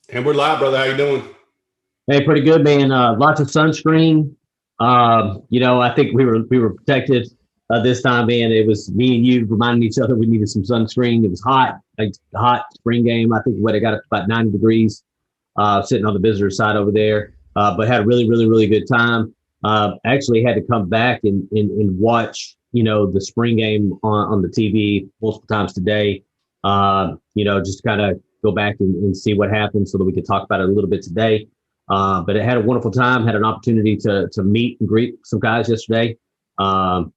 And we're live, brother. How you doing? Hey, pretty good, man. Lots of sunscreen. I think we were protected this time, man. It was me and you reminding each other we needed some sunscreen. It was hot, like hot spring game. I think what it got up to about 90 degrees, sitting on the visitor side over there. But had a really, really, really good time. Actually had to come back and watch, the spring game on the TV multiple times today. Just kind of go back and see what happened so that we could talk about it a little bit today. But it had a wonderful time. Had an opportunity to meet and greet some guys yesterday. Got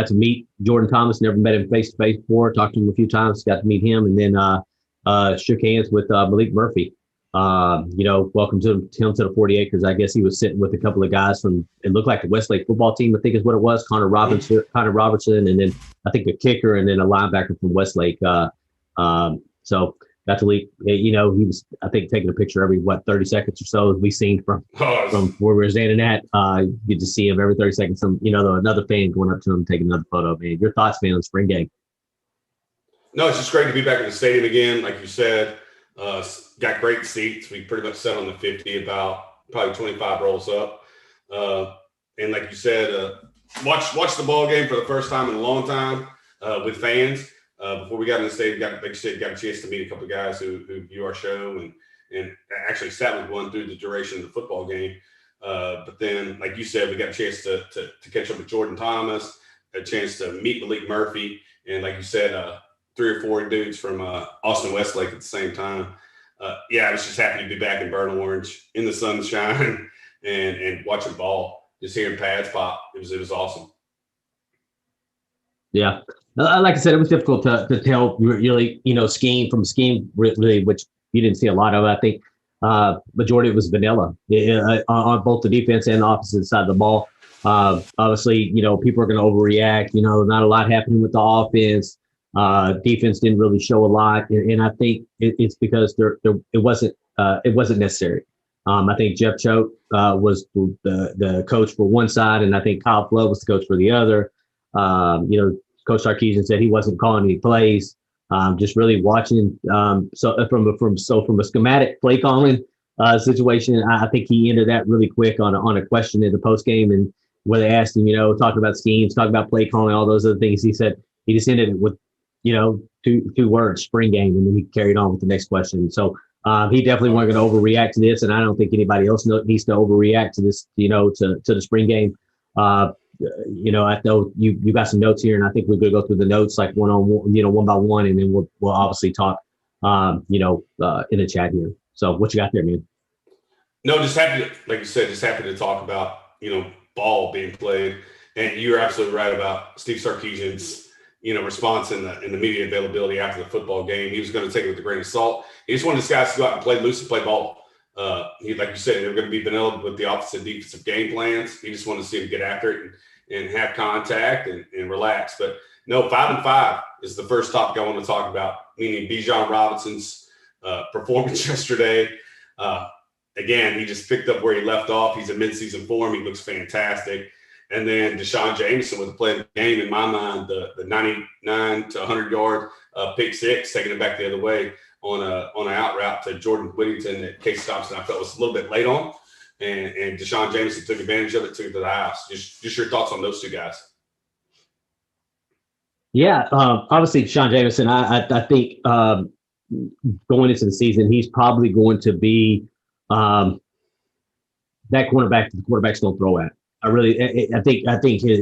to meet Jordan Thomas. Never met him face to face before. Talked to him a few times. Got to meet him, and then shook hands with Malik Murphy. Welcome to him to the 40 acres. I guess he was sitting with a couple of guys from, it looked like the Westlake football team, I think is what it was. Connor Robertson, and then I think a kicker, and then a linebacker from Westlake. So got to leave. He was, I think, taking a picture every 30 seconds or so, as we seen from where we were standing at. You get to see him every 30 seconds. Another fan going up to him, taking another photo. Man, your thoughts, man, on spring game? No, it's just great to be back in the stadium again. Like you said, got great seats. We pretty much sat on the 50, about probably 25 rows up. And like you said, watch the ball game for the first time in a long time with fans. Before we got in the stadium, got a chance to meet a couple of guys who view our show and actually sat with one through the duration of the football game. But then, like you said, we got a chance to catch up with Jordan Thomas, a chance to meet Malik Murphy, and like you said, 3 or 4 dudes from Austin Westlake at the same time. I was just happy to be back in Burnt Orange in the sunshine and watching ball, just hearing pads pop. It was awesome. Yeah. Like I said, it was difficult to tell really, scheme from scheme, really, which you didn't see a lot of. I think majority was vanilla on both the defense and the opposite side of the ball. Obviously, people are going to overreact. Not a lot happening with the offense. Defense didn't really show a lot, and I think it's because it wasn't necessary. I think Jeff Choate was the coach for one side, and I think Kyle Flood was the coach for the other. Coach Sarkisian said he wasn't calling any plays. Just really watching. So from a schematic play calling situation, I think he ended that really quick on a question in the post game, and where they asked him, talking about schemes, talking about play calling, all those other things. He said he just ended it with, two words: spring game, and then he carried on with the next question. So he definitely wasn't going to overreact to this, and I don't think anybody else needs to overreact to this, to the spring game. I know you got some notes here, and I think we're going to go through the notes like one by one, and then we'll obviously talk, in the chat here. So what you got there, man? No, just happy to, like you said, just happy to talk about, ball being played. And you're absolutely right about Steve Sarkisian's, response in the media availability after the football game. He was going to take it with a grain of salt. He just wanted his guys to go out and play loose and play ball. Like you said, they were going to be vanilla with the opposite defensive game plans. He just wanted to see them get after it and have contact and relax. But no, 5-5 is the first topic I want to talk about, meaning Bijan Robinson's performance yesterday. Again, he just picked up where he left off. He's in midseason form. He looks fantastic. And then Deshaun Jameson with the play of the game, in my mind, the 99 to 100-yard pick six, taking it back the other way on an out route to Jordan Whittington that Casey Thompson I felt was a little bit late on. And Deshaun Jameson took advantage of it, took it to the house. Just your thoughts on those two guys. Yeah, obviously Deshaun Jameson, I think going into the season, he's probably going to be that cornerback the quarterback's going to throw at. I think his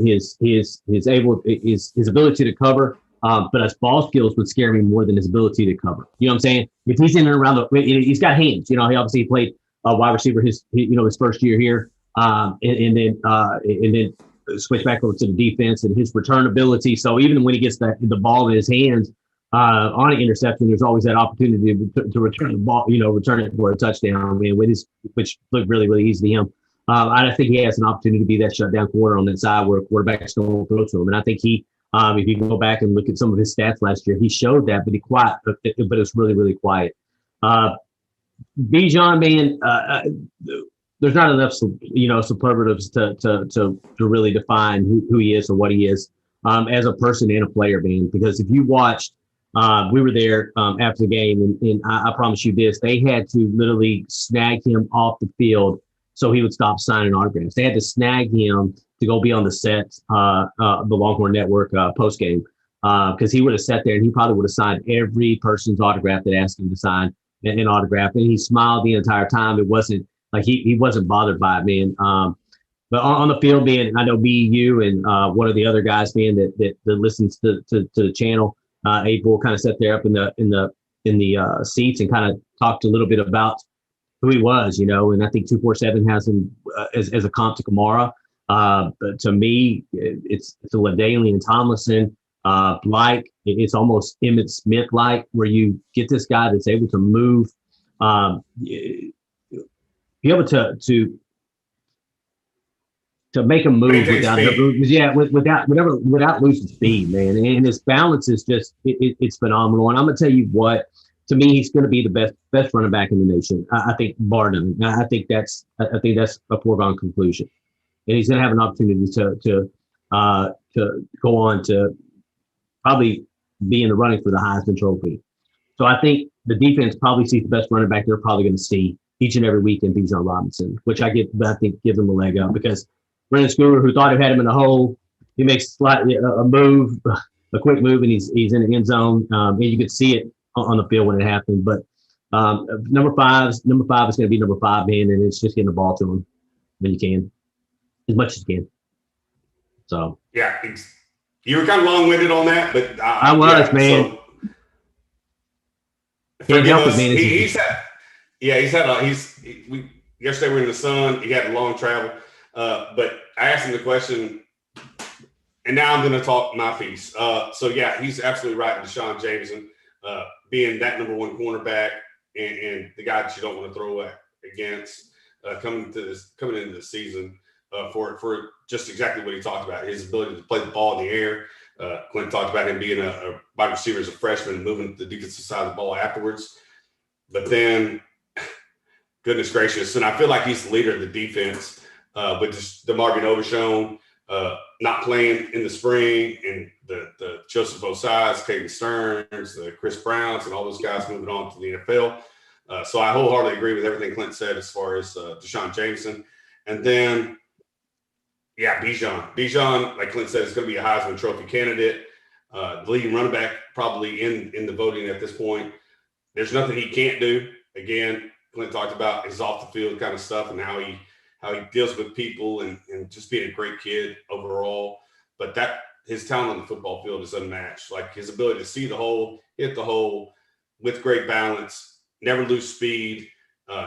ability to cover, but his ball skills would scare me more than his ability to cover. You know what I'm saying? If he's in and around he's got hands. He obviously played wide receiver his first year here, and then switch back over to the defense and his return ability. So even when he gets the ball in his hands on an interception, there's always that opportunity to return the ball, return it for a touchdown, which looked really, really easy to him. I think he has an opportunity to be that shutdown corner on that side where quarterbacks don't throw to him. And I think he, if you go back and look at some of his stats last year, he showed that, but it was really, really quiet. Bijan, man, there's not enough, superlatives to really define who he is or what he is as a person and a player, man. Because if you watched We were there after the game, and I promise you this: they had to literally snag him off the field so he would stop signing autographs. They had to snag him to go be on the set, the Longhorn Network post game, because he would have sat there and he probably would have signed every person's autograph that asked him to sign an autograph, and he smiled the entire time. It wasn't like he wasn't bothered by it, man. But on the field, man, I know me, you, and one of the other guys, man, that listens to the channel. April kind of sat there up in the seats and kind of talked a little bit about who he was, and I think 247 has him as a comp to Kamara. But to me, it's a LaDainian Tomlinson like. It's almost Emmitt Smith like, where you get this guy that's able to move, be able to make a move without losing speed, man. And his balance is just it's phenomenal. And I'm gonna tell you what, to me, he's going to be the best running back in the nation. I think bar none. I think that's a foregone conclusion. And he's going to have an opportunity to go on to probably be in the running for the Heisman Trophy. So I think the defense probably sees the best running back they're probably going to see each and every week in Bijan Robinson, which I think gives him a leg up, because Brendan Schooler, who thought he had him in the hole, he makes a move, a quick move, and he's in the end zone. And you could see it on the field when it happened. But number five is going to be number 5, man, and it's just getting the ball to him when you can, as much as you can. So yeah, you were kind of long-winded on that, but I was, man. So, yesterday we were in the sun. He had a long travel, but I asked him the question, and now I'm going to talk my piece. So yeah, he's absolutely right. Deshaun Jameson, being that number 1 cornerback and the guy that you don't want to throw against, coming into the season, for just exactly what he talked about, his ability to play the ball in the air. Clint talked about him being a wide receiver as a freshman and moving to the defensive side of the ball afterwards. But then, goodness gracious, and I feel like he's the leader of the defense, with just DeMarvin Overshown not playing in the spring, and the Joseph Ossais, Caden Stearns, the Chris Browns, and all those guys moving on to the NFL. So I wholeheartedly agree with everything Clint said as far as Deshaun Jameson. And then, yeah, Bijan, like Clint said, is going to be a Heisman Trophy candidate. The leading running back probably in the voting at this point. There's nothing he can't do. Again, Clint talked about his off the field kind of stuff and how he deals with people and just being a great kid overall. But his talent on the football field is unmatched. Like his ability to see the hole, hit the hole with great balance, never lose speed,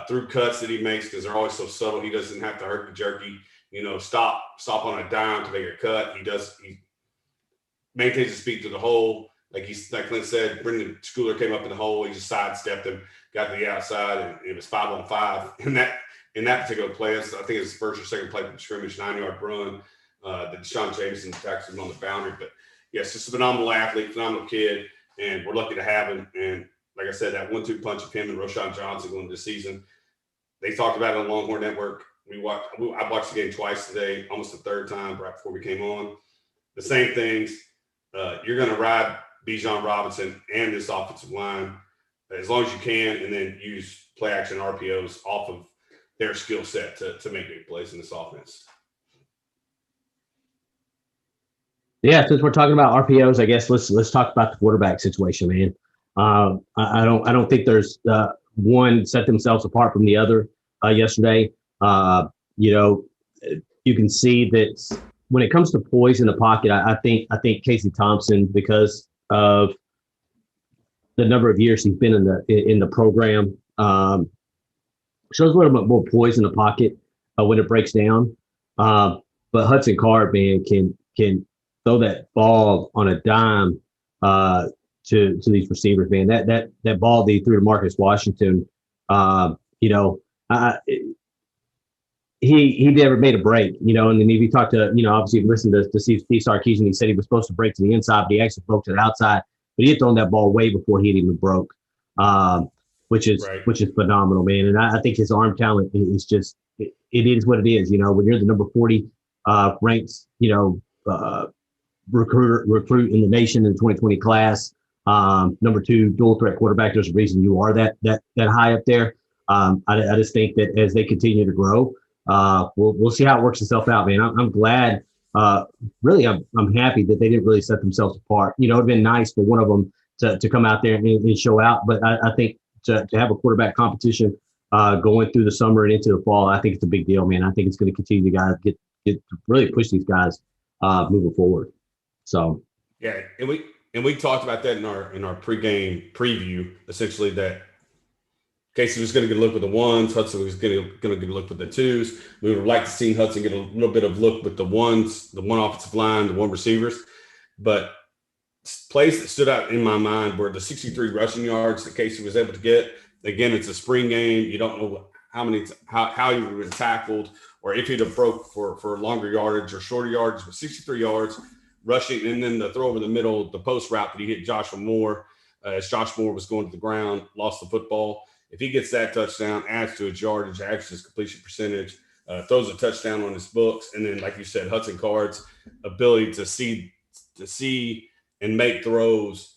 through cuts that he makes, because they're always so subtle. He doesn't have to herky jerky, stop on a dime to make a cut. He maintains his speed through the hole. Like Clint said, Brendan Schooler came up in the hole. He just sidestepped him, got to the outside, and it was 5-on-5. In that particular play, I think it was the first or second play from the scrimmage, 9-yard run. That Deshaun Jameson tackled him on the boundary. But yes, just a phenomenal athlete, phenomenal kid, and we're lucky to have him. And like I said, that 1-2 punch of him and Roschon Johnson going into the season. They talked about it on the Longhorn Network. I watched the game twice today, almost the third time right before we came on. The same things. You're going to ride Bijan Robinson and this offensive line as long as you can, and then use play action RPOs off of their skill set to make big plays in this offense. Yeah, since we're talking about RPOs, I guess let's talk about the quarterback situation, man. I don't think there's one set themselves apart from the other yesterday. You can see that when it comes to poise in the pocket, I think Casey Thompson, because of the number of years he's been in the program, shows a little bit more poise in the pocket when it breaks down. But Hudson Card, man, can throw that ball on a dime to these receivers, man. That ball that he threw to Marcus Washington, he never made a break, and then if you talk to, obviously listen to Steve Sarkisian, he said he was supposed to break to the inside, but he actually broke to the outside. But he had thrown that ball way before he had even broke, which is phenomenal, man. And I think his arm talent is just it is what it is. When you're the number 40 ranked, recruit in the nation in the 2020 class, Number two, dual threat quarterback. There's a reason you are that high up there. I just think that as they continue to grow, we'll see how it works itself out, man. I'm glad. Really, I'm happy that they didn't really set themselves apart. You know, it'd been nice for one of them to come out there and show out, but I think to have a quarterback competition going through the summer and into the fall, I think it's a big deal, man. I think it's going to continue to guys get really push these guys moving forward. So yeah, and we talked about that in our pregame preview, essentially that Casey was going to get a look with the ones, Hudson was going to get a look with the twos. We would like to see Hudson get a little bit of look with the ones, the one offensive line, the one receivers. But plays that stood out in my mind were the 63 rushing yards that Casey was able to get. Again, it's a spring game. You don't know how he would have been tackled or if he'd have broke for longer yardage or shorter yards, but 63 yards rushing, and then the throw over the middle, the post route that he hit Joshua Moore as Josh Moore was going to the ground, lost the football. If he gets that touchdown, adds to his yardage, adds to his completion percentage, throws a touchdown on his books, and then, like you said, Hudson Card's ability to see and make throws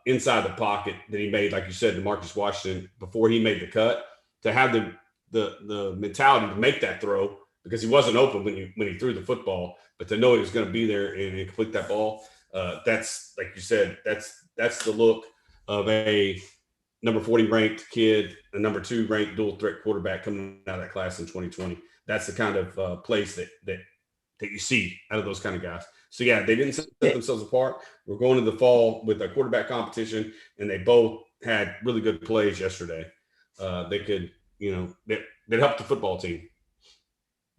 inside the pocket that he made, like you said, to Marcus Washington before he made the cut, to have the mentality to make that throw because he wasn't open when he threw the football, but to know he was going to be there and complete that ball, that's, like you said, that's the look of a number 40 ranked kid, a number 2 ranked dual threat quarterback coming out of that class in 2020. That's the kind of place that you see out of those kind of guys. So yeah, they didn't set themselves apart. We're going to the fall with a quarterback competition, and they both had really good plays yesterday. They could, that helped the football team.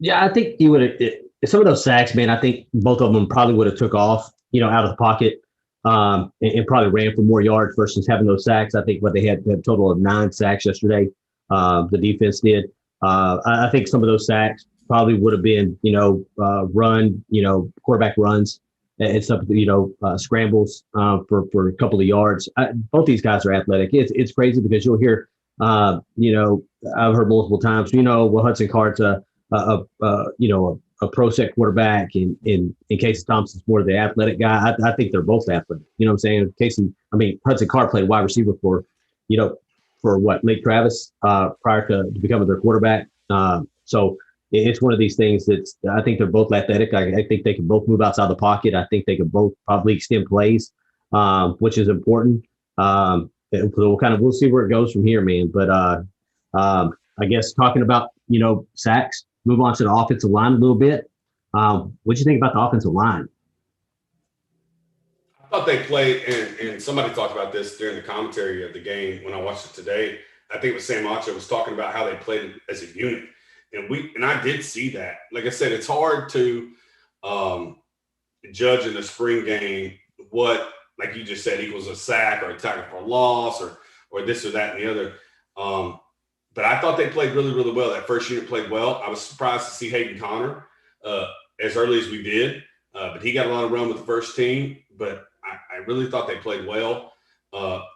Yeah, I think you would have some of those sacks, man. I think both of them probably would have took off, out of the pocket. And probably ran for more yards versus having those sacks. I think they had a total of 9 sacks yesterday. The defense did. I think some of those sacks probably would have been, run, quarterback runs and stuff, scrambles for a couple of yards. Both these guys are athletic. It's crazy because you'll hear, I've heard multiple times, Hudson Card's a pro set quarterback and in Casey Thompson's more the athletic guy. I think they're both athletic. You know what I'm saying? Hudson Card played wide receiver for Lake Travis prior to becoming their quarterback. So it's one of these things that I think they're both athletic. I think they can both move outside the pocket. I think they can both probably extend plays, which is important. We'll see where it goes from here, man. But I guess talking about, sacks, move on to the offensive line a little bit. What do you think about the offensive line? I thought they played, and somebody talked about this during the commentary of the game when I watched it today. I think it was Sam Acho was talking about how they played as a unit. And I did see that. Like I said, it's hard to judge in the spring game what, like you just said, equals a sack or a tackle for a loss or this or that and the other. But I thought they played really, really well. That first unit played well. I was surprised to see Hayden Connor as early as we did. But he got a lot of run with the first team. But I really thought they played well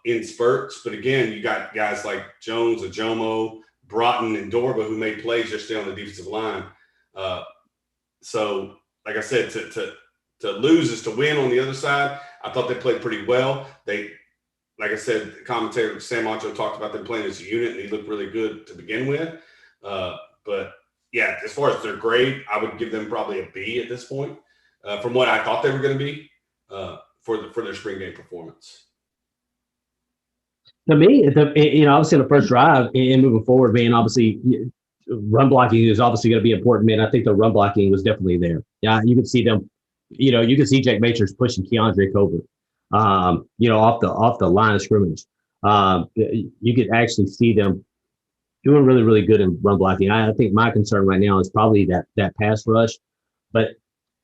in spurts. But again, you got guys like Jones, Ajomo, Broughton, and Dorba who made plays yesterday on the defensive line. So, like I said, to lose is to win on the other side. I thought they played pretty well. Like I said, the commentator Sam Acho talked about them playing as a unit, and he looked really good to begin with. But yeah, as far as their grade, I would give them probably a B at this point, from what I thought they were going to be for their spring game performance. To me, obviously the first drive and moving forward, man, obviously run blocking is obviously going to be important, man. I think the run blocking was definitely there. Yeah, you could see them. You could see Jake Matrix pushing Keandre Covert. Off the line of scrimmage. You could actually see them doing really, really good in run blocking. I think my concern right now is probably that pass rush. But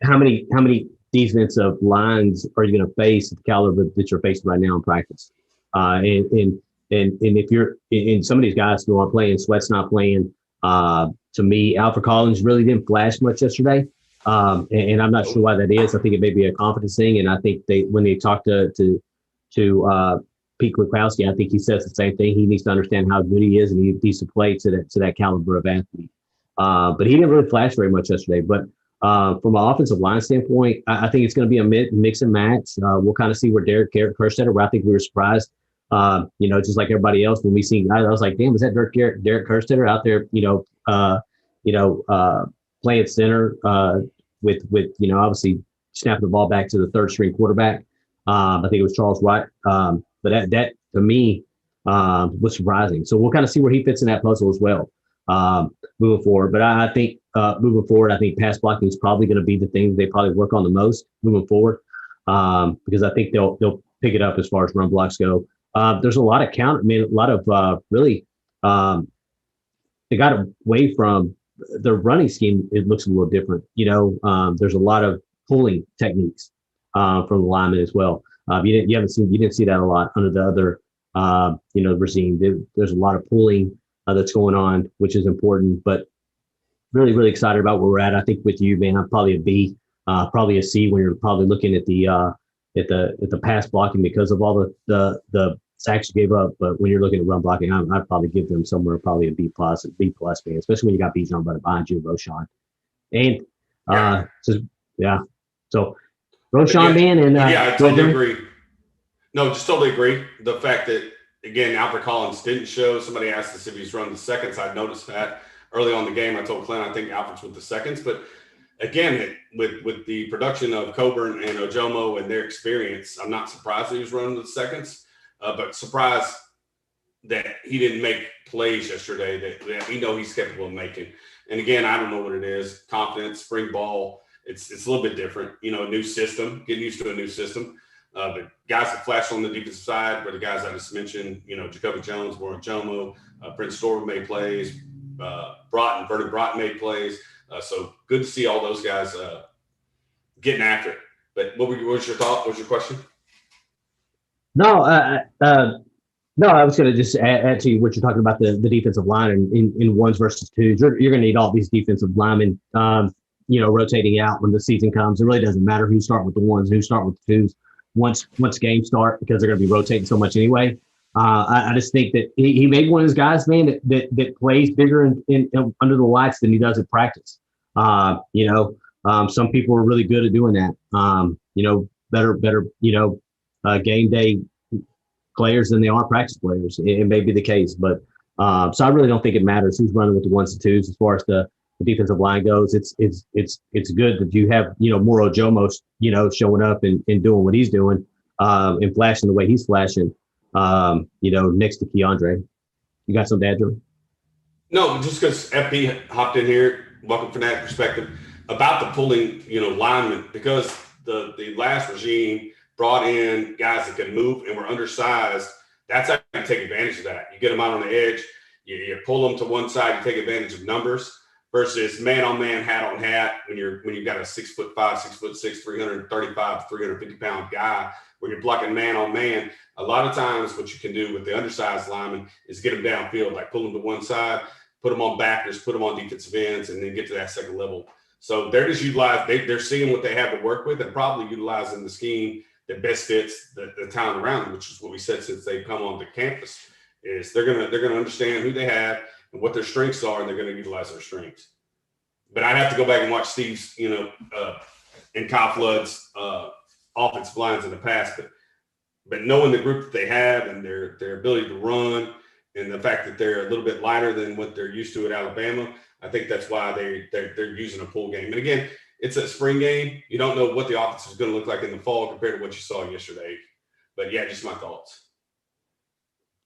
how many defensive lines are you going to face at the caliber that you're facing right now in practice? And if you're in some of these guys who aren't playing, Sweat's not playing. To me, Alfred Collins really didn't flash much yesterday. And I'm not sure why that is. I think it may be a confidence thing. And I think when they talk to Pete Kwiatkowski, I think he says the same thing. He needs to understand how good he is, and he needs to play to that caliber of athlete. But he didn't really flash very much yesterday. But From an offensive line standpoint, I think it's going to be a mix and match. We'll kind of see where Derek Kerstetter, where I think we were surprised, just like everybody else when we seen. I was like, damn, is that Derek Kerstetter out there? Playing center with obviously snapping the ball back to the third string quarterback. I think it was Charles Wright. But that to me was surprising. So we'll kind of see where he fits in that puzzle as well moving forward. But I think moving forward, I think pass blocking is probably going to be the thing they probably work on the most moving forward because I think they'll pick it up as far as run blocks go. There's a lot of a lot of really they got away from the running scheme. It looks a little different. There's a lot of pulling techniques from the linemen as well. You didn't see that a lot under the other regime. There's a lot of pulling that's going on, which is important. But really, really excited about where we're at. I think with you, man, I'm probably a B, probably a C when you're probably looking at the pass blocking because of all the sacks you gave up. But when you're looking at run blocking, I'd probably give them somewhere probably a B+, man, especially when you got Bijan behind you, Roshan. And so Roshan, man, and I totally agree. No, just totally agree. The fact that, again, Albert Collins didn't show. Somebody asked us if he's run the seconds. I noticed that early on in the game. I told Clint I think Albert's with the seconds. But, again, with the production of Coburn and Ojomo and their experience, I'm not surprised that he was running the seconds, but surprised that he didn't make plays yesterday that we know he's capable of making. And, again, I don't know what it is. Confidence, spring ball. It's a little bit different, a new system, getting used to a new system. But guys that flashed on the defensive side were the guys I just mentioned, Jacoby Jones, Warren Jomo, Prince Storm made plays, Vernon Broughton made plays. So good to see all those guys getting after it. But what was your thought? What was your question? No, I was going to just add to what you're talking about the defensive line in ones versus twos. You're going to need all these defensive linemen, rotating out when the season comes. It really doesn't matter who start with the ones, who start with the twos. Once games start, because they're going to be rotating so much anyway. I just think that he made one of his guys, man, that plays bigger in under the lights than he does at practice. Some people are really good at doing that. Better game day players than they are practice players. It may be the case, but so I really don't think it matters who's running with the ones and twos as far as the defensive line goes. It's good that you have more Ojomo showing up and doing what he's doing and flashing the way he's flashing next to Keandre. You got something to add, Drew? No, just because FP hopped in here, welcome from that perspective, about the pulling linemen, because the last regime brought in guys that can move and were undersized. That's how you take advantage of that. You get them out on the edge, you pull them to one side, you take advantage of numbers. Versus man on man, hat on hat, when you've got a 6'5", 6'6", 335, 350 pound guy where you're blocking man on man. A lot of times, what you can do with the undersized lineman is get them downfield, like pull them to one side, put them on backers, put them on defensive ends, and then get to that second level. So they're just they're seeing what they have to work with and probably utilizing the scheme that best fits the talent around them, which is what we said since they've come onto campus. Is they're gonna understand who they have and what their strengths are, and they're going to utilize their strengths. But I'd have to go back and watch Steve's, and Kyle Flood's offensive lines in the past. But knowing the group that they have and their ability to run and the fact that they're a little bit lighter than what they're used to at Alabama, I think that's why they're using a pull game. And again, it's a spring game. You don't know what the offense is going to look like in the fall compared to what you saw yesterday. But yeah, just my thoughts.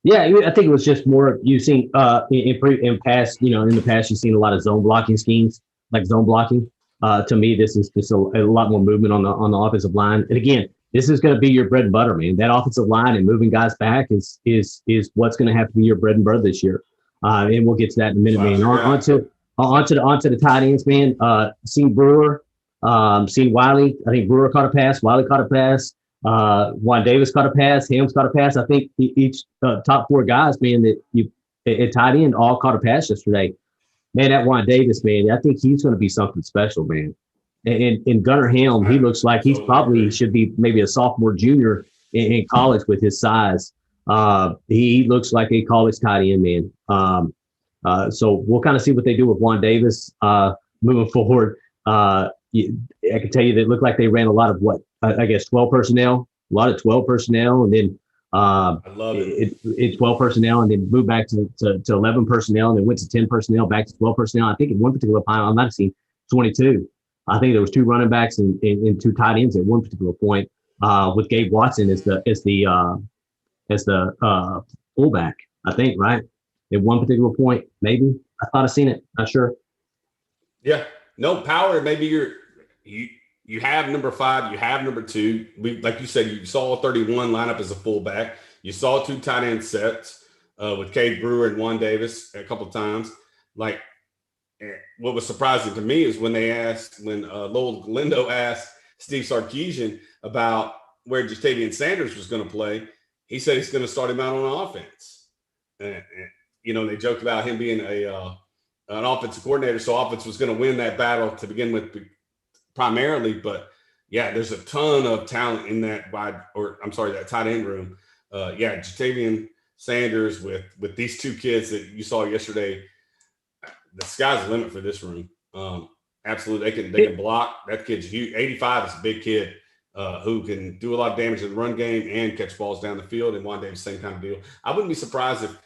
Yeah, I think it was just more you've seen in past, in the past you've seen a lot of zone blocking schemes, like zone blocking. To me, this is just a lot more movement on the offensive line. And again, this is going to be your bread and butter, man. That offensive line and moving guys back is what's going to have to be your bread and butter this year. And we'll get to that in a minute, man. Onto the tight ends, man. Seen Brewer, seen Wiley. I think Brewer caught a pass. Wiley caught a pass. Juan Davis caught a pass. Hams caught a pass. I think each top four guys, man, that you at tight end all caught a pass yesterday. Man, that Juan Davis, man, I think he's going to be something special, man. And Gunnar Helm, he looks like he's probably should be maybe a sophomore, junior in college with his size. He looks like a college tight end, man. So we'll kind of see what they do with Juan Davis moving forward. I can tell you that it looked like they ran a lot of I guess 12 personnel, a lot of 12 personnel, and then I love it 12 personnel, and then moved back to 11 personnel, and then went to 10 personnel, back to 12 personnel. I think in one particular point, I might have seen 22. I think there was 2 running backs and 2 tight ends at one particular point, with Gabe Watson as the fullback. I think, right, at one particular point, maybe. I thought I seen it. Not sure. Yeah, no power. Maybe you have number 5, you have number 2. Like you said, you saw a 31 lineup as a fullback. You saw 2 tight end sets with Cade Brewer and Juan Davis a couple of times. Like, what was surprising to me is when Lowell Galindo asked Steve Sarkisian about where Jatavian Sanders was going to play, he said he's going to start him out on offense. And they joked about him being an offensive coordinator, so offense was going to win that battle to begin with primarily. But, yeah, there's a ton of talent in that that tight end room. Jatavian Sanders with these 2 kids that you saw yesterday, the sky's the limit for this room. Absolutely. They can block. That kid's huge. 85 is a big kid who can do a lot of damage in the run game and catch balls down the field. And Juan Davis, same kind of deal. I wouldn't be surprised if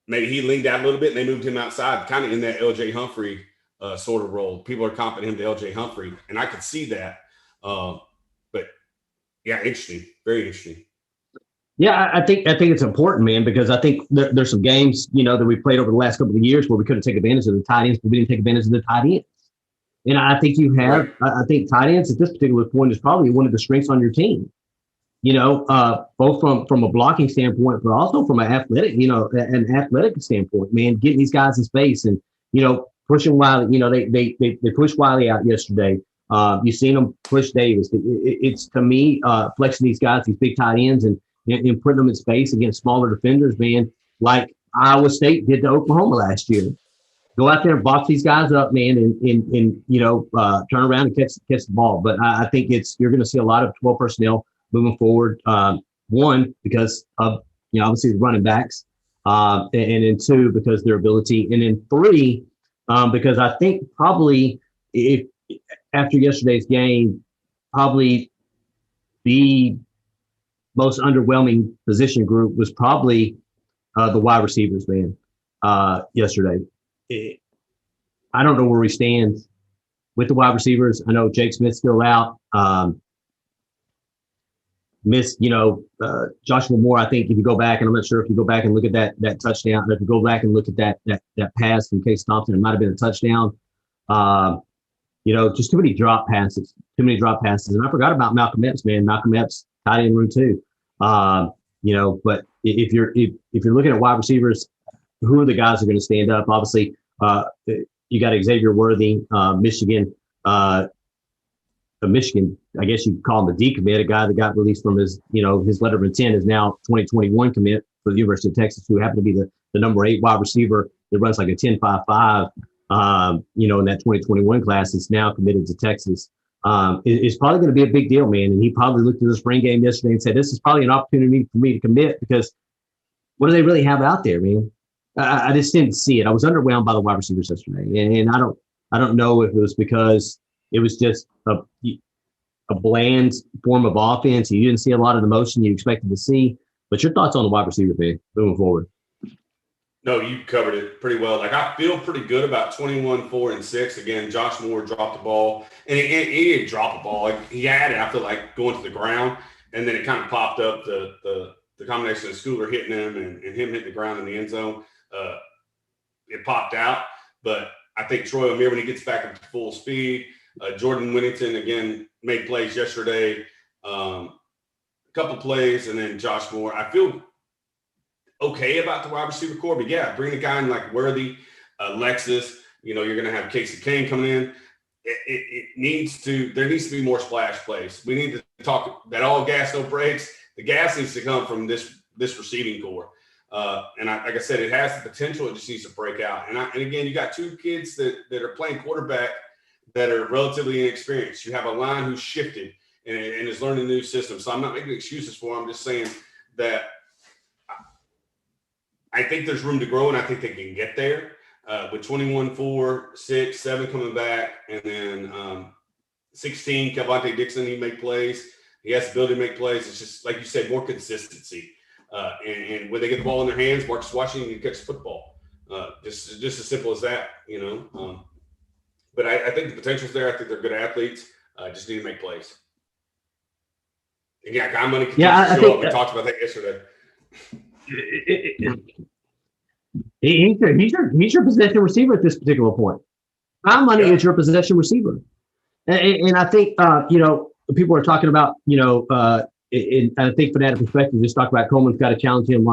maybe he leaned out a little bit and they moved him outside, kind of in that LJ Humphrey sort of role. People are comparing him to LJ Humphrey, and I could see that. But yeah, interesting, very interesting. Yeah, I think it's important, man, because I think there's some games, that we played over the last couple of years where we couldn't take advantage of the tight ends, but we didn't take advantage of the tight ends. And I think Right. I think tight ends at this particular point is probably one of the strengths on your team. Both from a blocking standpoint, but also from an athletic standpoint, man, getting these guys in space and, pushing Wiley. They pushed Wiley out yesterday. You've seen them push Davis. It's to me, flexing these guys, these big tight ends, and putting them in space against smaller defenders, man, like Iowa State did to Oklahoma last year. Go out there and box these guys up, man, and turn around and catch the ball. But I think you're going to see a lot of 12 personnel moving forward. One, because of obviously the running backs, and then 2, because their ability, and then 3, because I think probably if after yesterday's game, probably the most underwhelming position group was probably the wide receivers, man, yesterday. I don't know where we stand with the wide receivers. I know Jake Smith's still out. Missed, Joshua Moore. I think if you go back, and I'm not sure if you go back and look at that touchdown, if you go back and look at that pass from Case Thompson, it might have been a touchdown. Just too many drop passes. And I forgot about Malcolm Epps, man. Malcolm Epps, tight end room too. But if you're looking at wide receivers, who are the guys who are going to stand up? Obviously, you got Xavier Worthy, Michigan. Michigan, I guess you could call him a decommit, a guy that got released from his letter of intent is now 2021 commit for the University of Texas, who happened to be the number 8 wide receiver that runs like a 10.55. In that 2021 class, is now committed to Texas. It's probably going to be a big deal, man. And he probably looked at the spring game yesterday and said, "This is probably an opportunity for me to commit, because what do they really have out there, man?" I just didn't see it. I was underwhelmed by the wide receivers yesterday, and I don't know if it was because it was just a bland form of offense. You didn't see a lot of the motion you expected to see. But your thoughts on the wide receiver, man, moving forward? No, you covered it pretty well. Like, I feel pretty good about 21, 4, and 6. Again, Josh Moore dropped the ball, and he didn't drop the ball. Like, he had it after going to the ground, and then it kind of popped up the combination of Schooler hitting him and him hitting the ground in the end zone. It popped out, but I think Troy O'Meara, when he gets back up to full speed, Jordan Whittington again made plays yesterday, a couple plays, and then Josh Moore. I feel okay about the wide receiver core, but yeah, bring a guy in like Worthy, Lexus. You're going to have Casey Kane coming in. There needs to be more splash plays. We need to talk that all gas, no brakes. The gas needs to come from this receiving core. And like I said, it has the potential. It just needs to break out. And again, you got 2 kids that are playing quarterback that are relatively inexperienced. You have a line who's shifted and is learning a new system. So I'm not making excuses for them. I'm just saying that I think there's room to grow, and I think they can get there with 21, 4, 6, 7 coming back, and then 16, Cavante Dixon, he make plays. He has the ability to make plays. It's just, like you said, more consistency. And when they get the ball in their hands, Marcus Washington can catch the football. Just as simple as that, But I think the potential's there. I think they're good athletes. Just need to make plays. And yeah, Guy Money continues to show up. We talked about that yesterday. He's your possession receiver at this particular point. Guy Money is your possession receiver. And I think, people are talking about, and I think from that perspective, just talk about Coleman's got to challenge him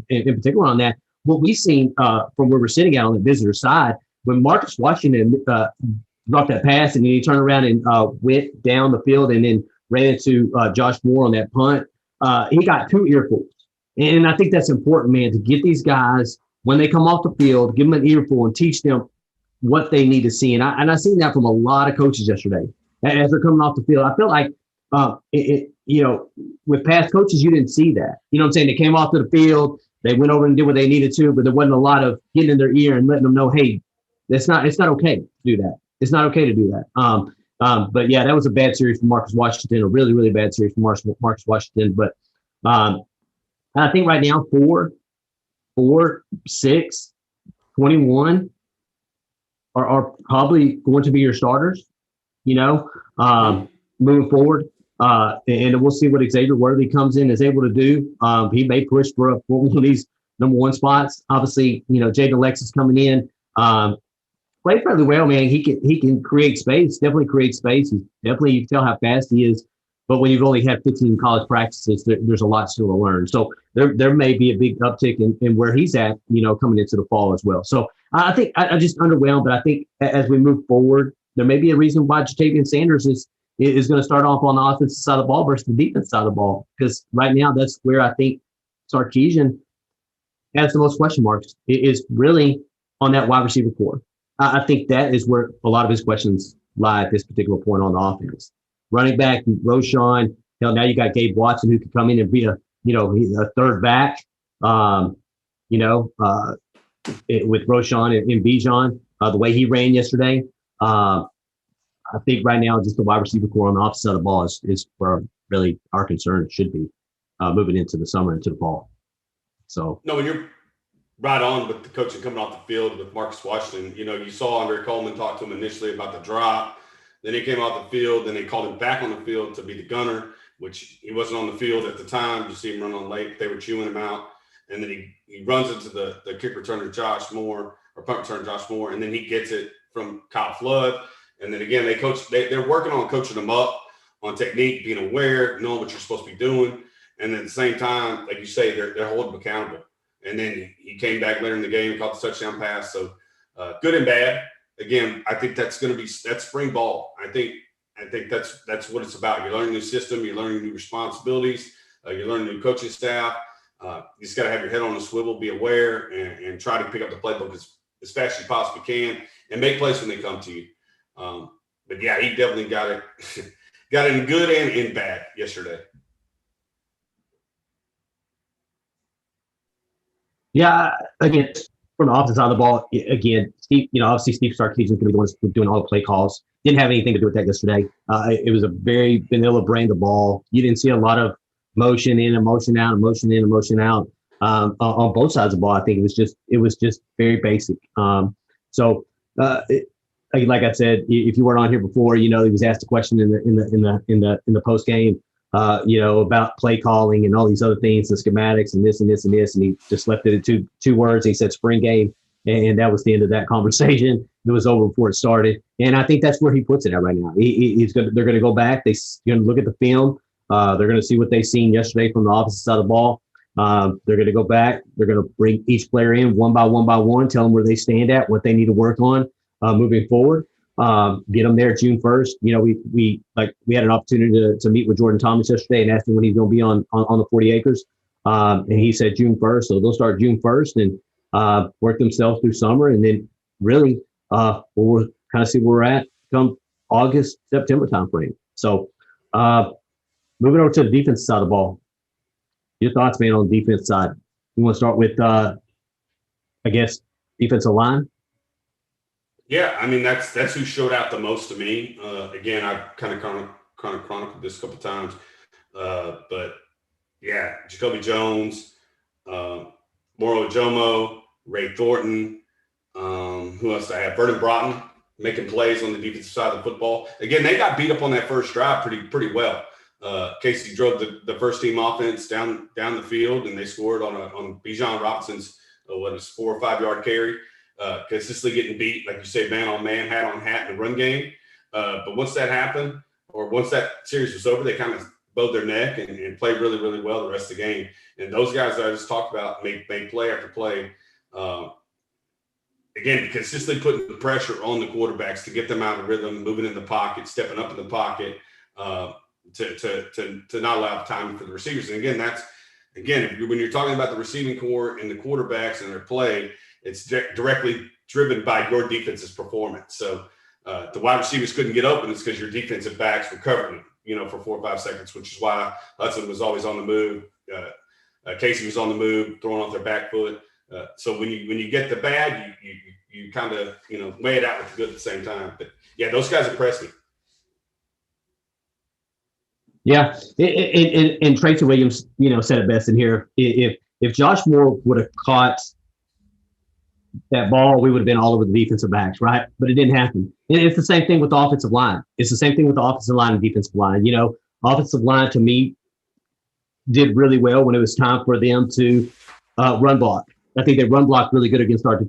in particular on that. What we've seen from where we're sitting at on the visitor side, when Marcus Washington dropped that pass and he turned around and went down the field and then ran into Josh Moore on that punt, he got 2 earfuls. And I think that's important, man, to get these guys, when they come off the field, give them an earful and teach them what they need to see. And I've seen that from a lot of coaches yesterday as they're coming off the field. I feel like, with past coaches, you didn't see that. You know what I'm saying? They came off to the field, they went over and did what they needed to, but there wasn't a lot of getting in their ear and letting them know, hey, it's not okay to do that. It's not okay to do that. But yeah, that was a bad series for Marcus Washington, a really, really bad series for Marcus Washington. But I think right now, 4, 6, 21 are probably going to be your starters, moving forward. And we'll see what Xavier Worthy comes in is able to do. He may push for one of these number 1 spots. Obviously, Jaden Alexis coming in, played fairly well, man. He can create space, definitely create space. You can tell how fast he is. But when you've only had 15 college practices, there's a lot still to learn. So there may be a big uptick in where he's at, coming into the fall as well. So I think I just underwhelmed, but I think as we move forward, there may be a reason why Jatavian Sanders is going to start off on the offensive side of the ball versus the defense side of the ball. Because right now, that's where I think Sarkisian has the most question marks. It is really on that wide receiver core. I think that is where a lot of his questions lie at this particular point on the offense. Running back, Roschon. Now you got Gabe Watson who could come in and be a third back. With Roschon and Bijan, the way he ran yesterday. I think right now just the wide receiver core on the opposite side of the ball is where really our concern should be moving into the summer, into the fall. So no, when you're right on with the coaching coming off the field with Marcus Washington, you saw Andre Coleman talk to him initially about the drop. Then he came off the field. Then they called him back on the field to be the gunner, which he wasn't on the field at the time. You see him run on late. They were chewing him out. And then he runs into the kick returner, Josh Moore, or punt returner, Josh Moore. And then he gets it from Kyle Flood. And then again, they're working on coaching them up on technique, being aware, knowing what you're supposed to be doing. And then at the same time, like you say, they're holding him accountable. And then he came back later in the game, caught the touchdown pass. So good and bad. Again, I think that's spring ball. I think that's what it's about. You're learning a new system. You're learning new responsibilities. You're learning a new coaching staff. You just got to have your head on a swivel, be aware, and try to pick up the playbook as fast as you possibly can and make plays when they come to you. But yeah, he definitely got it in good and in bad yesterday. Yeah, again, from the offensive side of the ball, again, Steve, obviously Steve Sarkisian is going to be the one doing all the play calls. Didn't have anything to do with that yesterday. It was a very vanilla brand of ball. You didn't see a lot of motion in and motion out, motion in and motion out on both sides of the ball. I think it was just very basic. Like I said, if you weren't on here before, he was asked a question in the post game, about play calling and all these other things, the schematics and this and this and this, and he just left it at two words. He said spring game, and that was the end of that conversation. It was over before it started, and I think that's where he puts it at right now. They're going to go back. They're going to look at the film. They're going to see what they've seen yesterday from the opposite side of the ball. They're going to go back. They're going to bring each player in one by one, tell them where they stand at, what they need to work on moving forward. Get them there June 1st. We had an opportunity to meet with Jordan Thomas yesterday and asked him when he's going to be on the 40 acres. And he said June 1st. So they'll start June 1st and work themselves through summer. And then really we'll kind of see where we're at come August, September timeframe. So moving over to the defense side of the ball. Your thoughts, man, on the defense side. You want to start with, defensive line? Yeah, I mean that's who showed out the most to me. Again, I kind of chronicled this a couple times, but yeah, Jacoby Jones, uh, Moro Jomo, Ray Thornton. Who else do I have? Vernon Broughton making plays on the defensive side of the football. Again, they got beat up on that first drive pretty well. Casey drove the first team offense down the field, and they scored on Bijan Robinson's 4 or 5 yard carry. Consistently getting beat, like you say, man on man, hat on hat in the run game. But once that happened, or once that series was over, they kind of bowed their neck and played really well the rest of the game. And those guys that I just talked about made play after play. Again, consistently putting pressure on the quarterbacks to get them out of rhythm, moving in the pocket, stepping up in the pocket, to not allow time for the receivers. And again, when you're talking about the receiving core and the quarterbacks and their play, it's directly driven by your defense's performance. So the wide receivers couldn't get open. It's because your defensive backs were covering them, for 4 or 5 seconds, which is why Hudson was always on the move. Casey was on the move, throwing off their back foot. So when you get the bad, you kind of weigh it out with the good at the same time. But yeah, those guys impressed me. Yeah, and Tracy Williams, said it best in here. If Josh Moore would have caught that ball, we would have been all over the defensive backs, right? But it didn't happen. And it's the same thing with the offensive line. It's the same thing with the offensive line and defensive line. Offensive line to me did really well when it was time for them to run block. I think they run block really good against our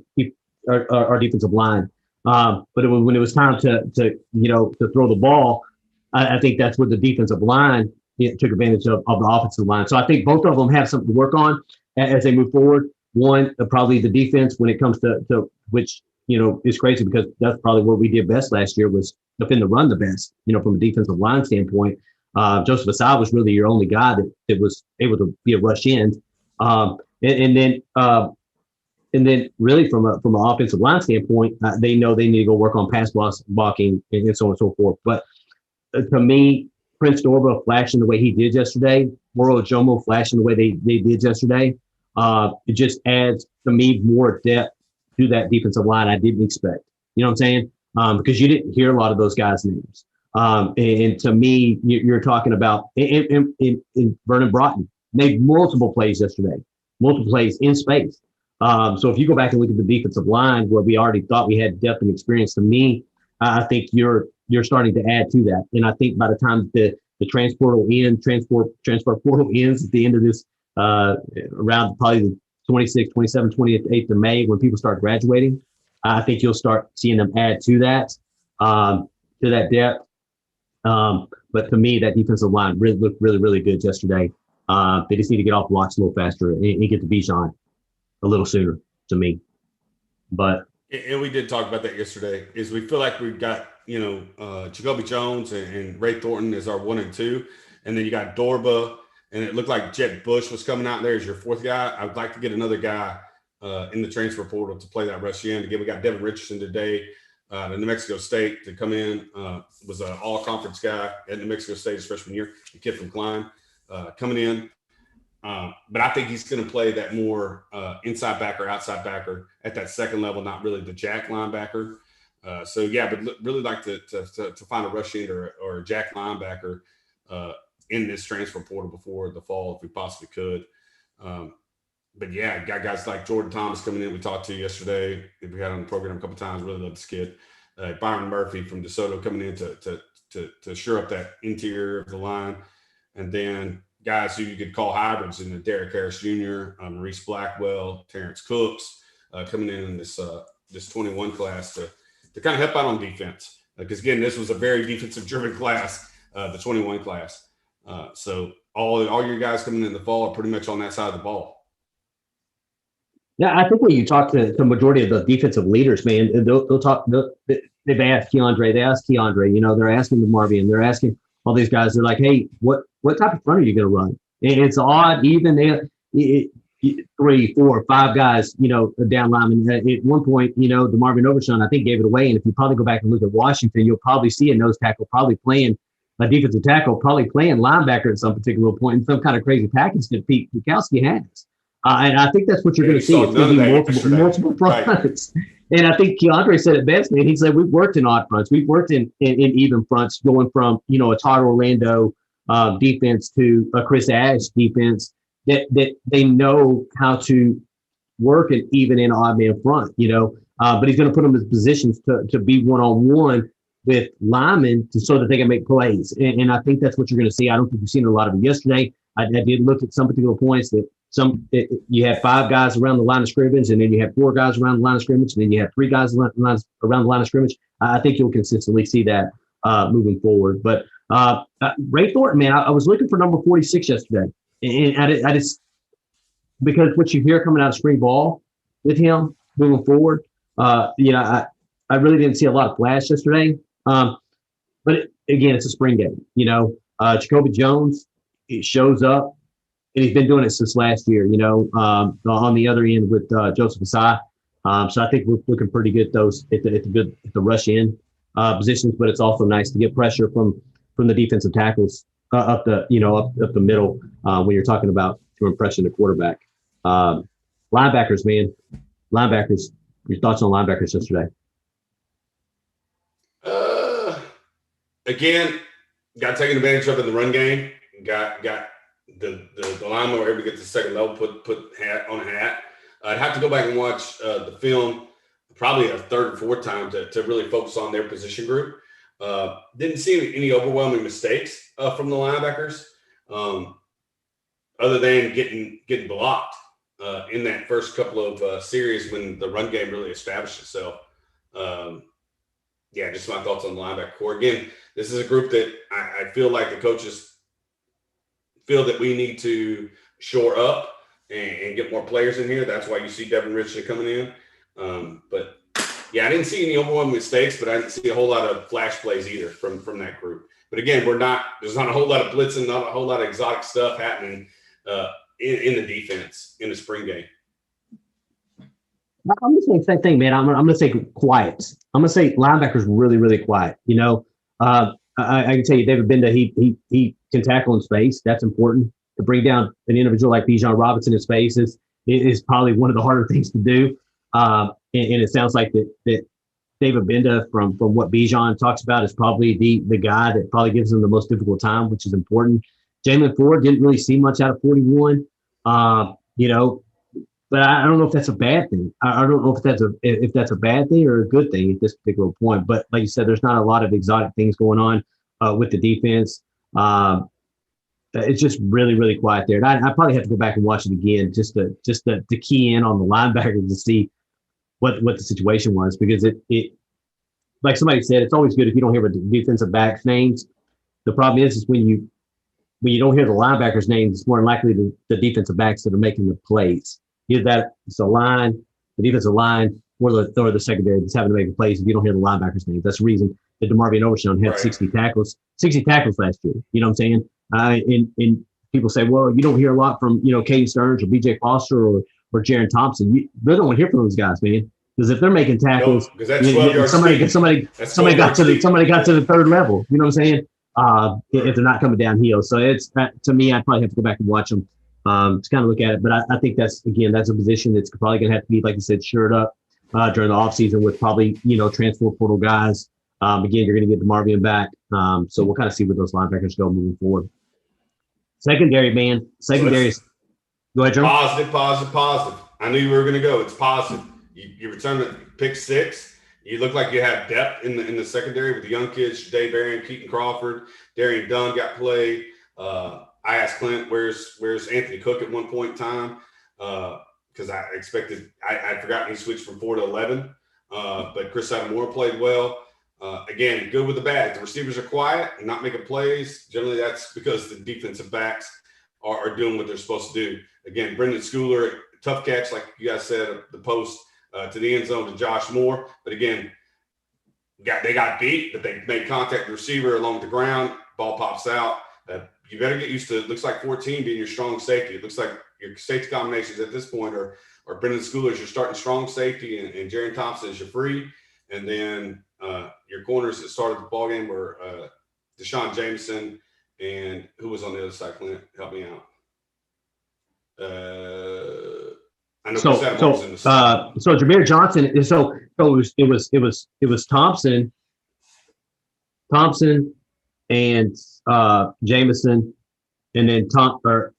defensive line. But when it was time to throw the ball, I think that's where the defensive line took advantage of the offensive line. So I think both of them have something to work on as they move forward. One, probably the defense when it comes to which, is crazy because that's probably what we did best last year was defend the run the best, from a defensive line standpoint. Joseph Asai was really your only guy that was able to be a rush end. And then really from an offensive line standpoint, they know they need to go work on pass blocking and so on and so forth. But to me, Prince Dorba flashing the way he did yesterday, Moro Jomo flashing the way they did yesterday, it just adds to me more depth to that defensive line I didn't expect. You know what I'm saying? Because you didn't hear a lot of those guys' names. And to me, you're talking about in Vernon Broughton made multiple plays yesterday, multiple plays in space. So if you go back and look at the defensive line where we already thought we had depth and experience, to me, I think you're starting to add to that. And I think by the time the transfer portal ends at the end of this, around probably the 26th, 27th, 28th of May, when people start graduating, I think you'll start seeing them add to that depth. But to me, that defensive line really looked really good yesterday. They just need to get off blocks a little faster and get to Bijan a little sooner to me. But and we did talk about that yesterday. Is we feel like we've got Jacoby Jones and Ray Thornton as our 1 and 2, and then you got Dorba, and it looked like Jet Bush was coming out there as your 4th guy. I'd like to get another guy in the transfer portal to play that rush end. Again, we got Devin Richardson today, the New Mexico State to come in. Was an all-conference guy at New Mexico State his freshman year. The kid from Klein coming in. But I think he's going to play that more inside backer, outside backer at that second level, not really the jack linebacker. So yeah, but really like to find a rush end or a jack linebacker in this transfer portal before the fall if we possibly could. But yeah, got guys like Jordan Thomas coming in. We talked to yesterday. We had on the program a couple of times. Really love this kid. Byron Murphy from DeSoto coming in to shore up that interior of the line, and then guys who you could call hybrids in the Derek Harris Jr., Maurice Blackwell, Terrence Cooks coming in this 21 class to kind of help out on defense. Because again, this was a very defensive-driven class, the 21 class. So all your guys coming in the fall are pretty much on that side of the ball. Yeah, I think when you talk to the majority of the defensive leaders, man, they've asked Keandre, they're asking DeMarvion, they're asking all these guys. They're like, hey, what type of front are you going to run? And it's odd, even 3, 4, 5 guys, down linemen. At one point, DeMarvion Overshown, I think, gave it away. And if you probably go back and look at Washington, you'll probably see a nose tackle probably playing a defensive tackle, probably playing linebacker at some particular point in some kind of crazy package that Pete Bukowski has. And I think that's what you're Yeah, going you to see. saw It's going none to of be that yesterday. multiple fronts. Right. And I think Keandre said it best, man. He said, we've worked in odd fronts. We've worked in even fronts, going from, a Todd Orlando defense to a Chris Ash defense, that they know how to work and even in odd man front, but he's going to put them in positions to be one-on-one with linemen so that they can make plays. And I think that's what you're going to see. I don't think you've seen a lot of it yesterday. I did look at some particular points that you had 5 guys around the line of scrimmage, and then you had 4 guys around the line of scrimmage, and then you had 3 guys around the line of scrimmage. I think you'll consistently see that moving forward. But Ray Thornton, man, I was looking for number 46 yesterday, and I just, because what you hear coming out of spring ball with him moving forward, I really didn't see a lot of flash yesterday. But again, it's a spring game. Jacoby Jones, he shows up, and he's been doing it since last year. On the other end with Joseph Asai. So I think we're looking pretty good at the rush in positions, but it's also nice to get pressure from the defensive tackles up the middle when you're talking about doing pressure the quarterback. Linebackers, man. Linebackers. Your thoughts on linebackers yesterday? Again, got taken advantage of in the run game. Got the lineman were able to get to the second level, put hat on a hat. I'd have to go back and watch the film probably a third or fourth time to really focus on their position group. Didn't see any overwhelming mistakes from the linebackers, other than getting blocked in that first couple of series when the run game really established itself. Just my thoughts on the linebacker core. Again, this is a group that I feel like the coaches feel that we need to shore up and get more players in here. That's why you see Devin Richardson coming in. But I didn't see any overwhelming mistakes, but I didn't see a whole lot of flash plays either from that group. But again, there's not a whole lot of blitzing, not a whole lot of exotic stuff happening in the defense in the spring game. I'm going to say the same thing, man. I'm going to say quiet. I'm going to say linebackers really, really quiet. I can tell you, David Benda, he can tackle in space. That's important. To bring down an individual like Bijan Robinson in space is probably one of the harder things to do. And it sounds like that David Benda, from what Bijan talks about, is probably the guy that probably gives them the most difficult time, which is important. Jalen Ford didn't really see much out of 41. But I don't know if that's a bad thing. I don't know if that's a bad thing or a good thing at this particular point. But like you said, there's not a lot of exotic things going on with the defense. It's just really, really quiet there. And I probably have to go back and watch it again just to key in on the linebackers to see what the situation was, because it like somebody said, it's always good if you don't hear the defensive backs' names. The problem is when you don't hear the linebackers' names, it's more than likely the defensive backs that are making the plays. Either that it's the defensive line, or the secondary that's having to make the plays if you don't hear the linebackers' names. That's the reason that DeMarvion Overshown had 60 tackles last year. You know what I'm saying? And people say, well, you don't hear a lot from, Caden Stearns or BJ Foster or Jaron Thompson. You really don't want to hear from those guys, man. Because if they're making tackles, somebody got to the third level. You know what I'm saying? If they're not coming downhill. So it's to me, I'd probably have to go back and watch them to kind of look at it. But I think that's a position that's probably going to have to be, like you said, shored up during the offseason with probably, transfer portal guys. Again, you're going to get DeMarvion back. So we'll kind of see where those linebackers go moving forward. Secondary, man. Secondaries. Go ahead, Jeremy. Positive. I knew you were going to go. It's positive. You returned the pick 6. You look like you have depth in the secondary with the young kids, Dave Arian, Keaton Crawford, Darian Dunn got played. I asked Clint, where's Anthony Cook at one point in time? Because I expected – I'd forgotten he switched from 4 to 11. But Chris Adamore played well. Again, good with the bad. If the receivers are quiet and not making plays, generally that's because the defensive backs are doing what they're supposed to do. Again, Brendan Schooler, tough catch, like you guys said, the post to the end zone to Josh Moore. But again, they got beat, but they made contact with the receiver along the ground. Ball pops out. You better get used to it. Looks like 14 being your strong safety. It looks like your safety combinations at this point are Brendan Schooler is your starting strong safety, and Jaron Thompson is your free. And then your corners that started the ball game were Deshaun Jameson and who was on the other side? Clint, help me out. I know Chris Adams was in the so Jameer Johnson. So it was Thompson and Jameson, and then Thompson.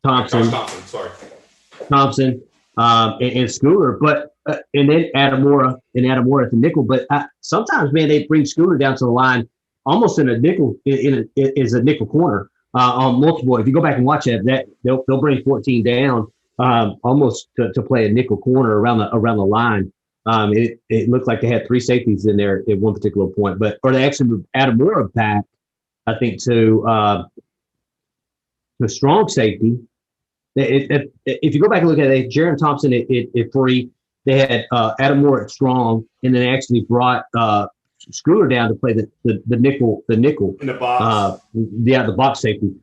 Sorry. Thompson, and Schooler, but and then Adamora at the nickel. But sometimes, man, they bring Schooler down to the line almost in a nickel is a nickel corner on multiple. If you go back and watch that they'll bring 14 down almost to play a nickel corner around the line. It looked like they had 3 safeties in there at one particular point, or they actually moved Adamora back, I think, to strong safety. If you go back and look at it, Jaron Thompson at 3, they had Adam Moore at strong, and then they actually brought Schooler down to play the nickel in the box. The box safety,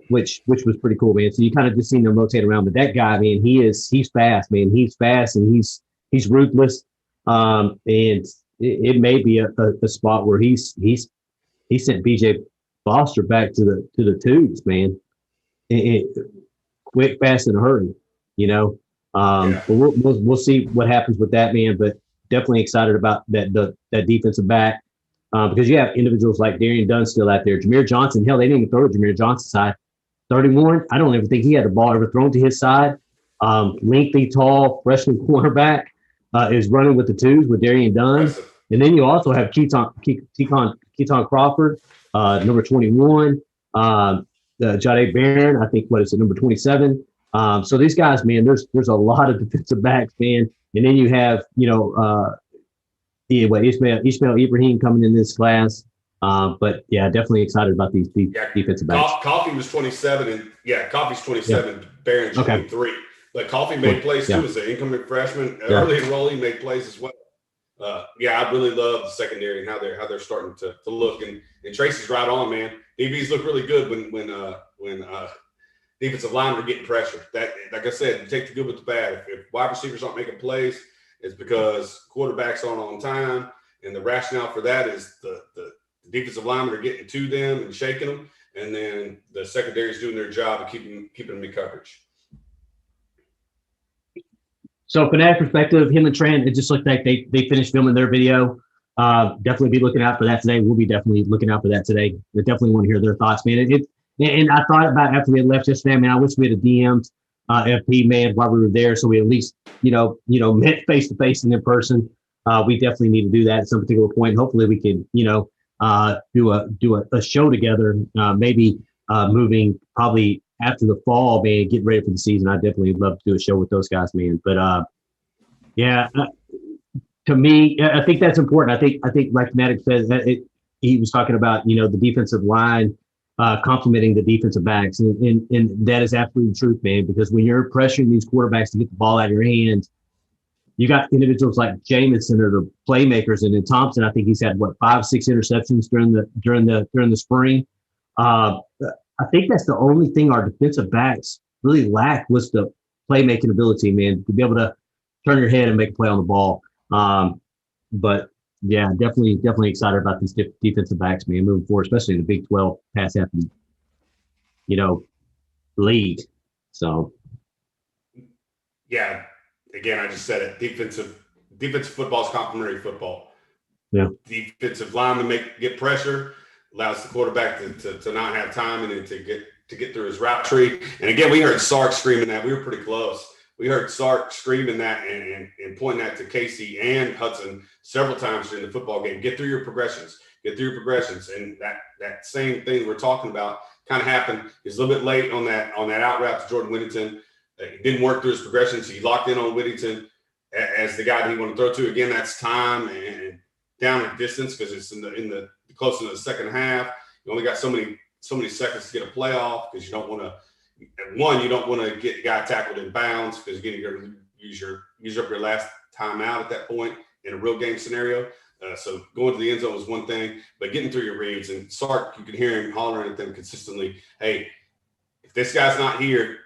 which was pretty cool, man. So you kind of just seen them rotate around, but that guy, man, he's fast, man. He's fast and he's ruthless, and it may be a spot where he sent BJ Foster back to the twos, man. Quick, fast, in a hurry, But we'll see what happens with that, man. But definitely excited about that defensive back because you have individuals like Darian Dunn still out there. Jameer Johnson, hell, they didn't even throw to Jameer Johnson's side. 31, I don't ever think he had the ball ever thrown to his side. Lengthy, tall freshman cornerback is running with the twos with Darian Dunn, and then you also have Keaton Crawford, number 21. Jade Barron, I think, number 27. So these guys, man, there's a lot of defensive backs, man. And then you have, Ismail Ibrahim coming in this class. But yeah, definitely excited about these defensive backs. Coffee was 27, and Coffee's 27. Okay. Barron's 23. But Coffee made plays too as an incoming freshman. Early enrollee made plays as well. I really love the secondary and how they're starting to look. And Tracy's right on, man. DBs look really good when defensive linemen are getting pressure. That, like I said, you take the good with the bad. If wide receivers aren't making plays, it's because quarterbacks aren't on time. And the rationale for that is the defensive linemen are getting to them and shaking them, and then the secondary is doing their job of keeping them in coverage. So from that perspective, him and Tran, it just looked like they finished filming their video. Definitely be looking out for that today. We'll be definitely looking out for that today. We definitely want to hear their thoughts, man. And I thought about after we had left yesterday, man, I wish we had a DM'd FP, man, while we were there, so we at least, met face to face and in person. We definitely need to do that at some particular point. Hopefully we can, do a show together, maybe moving probably after the fall, man, getting ready for the season. I definitely would love to do a show with those guys, man. But to me, I think that's important. I think like Maddox says, he was talking about, the defensive line complementing the defensive backs. And that is absolutely the truth, man, because when you're pressuring these quarterbacks to get the ball out of your hands, you got individuals like Jameson that are playmakers, and then Thompson, I think he's had 5-6 interceptions during the spring. I think that's the only thing our defensive backs really lacked was the playmaking ability, man, to be able to turn your head and make a play on the ball. But yeah, definitely excited about these defensive backs, man, moving forward, especially in the Big 12 pass happy, league. So. Yeah. Again, I just said it. Defensive football is complementary football. Yeah. Defensive lineman get pressure, allows the quarterback to not have time and then to get through his route tree. And again, we heard Sark screaming that. We were pretty close. We heard Sark screaming that and pointing that to Casey and Hudson several times during the football game. Get through your progressions. And that same thing we're talking about kind of happened. He's a little bit late on that out route to Jordan Whittington. He didn't work through his progressions. He locked in on Whittington as the guy that he wanted to throw to. Again, that's time and down in distance because it's in the close to the second half. You only got so many seconds to get a playoff because you don't want to get the guy tackled in bounds because again you're going to use up your last time out at that point in a real game scenario. So going to the end zone was one thing, but getting through your reads and Sark, you can hear him hollering at them consistently. Hey, if this guy's not here,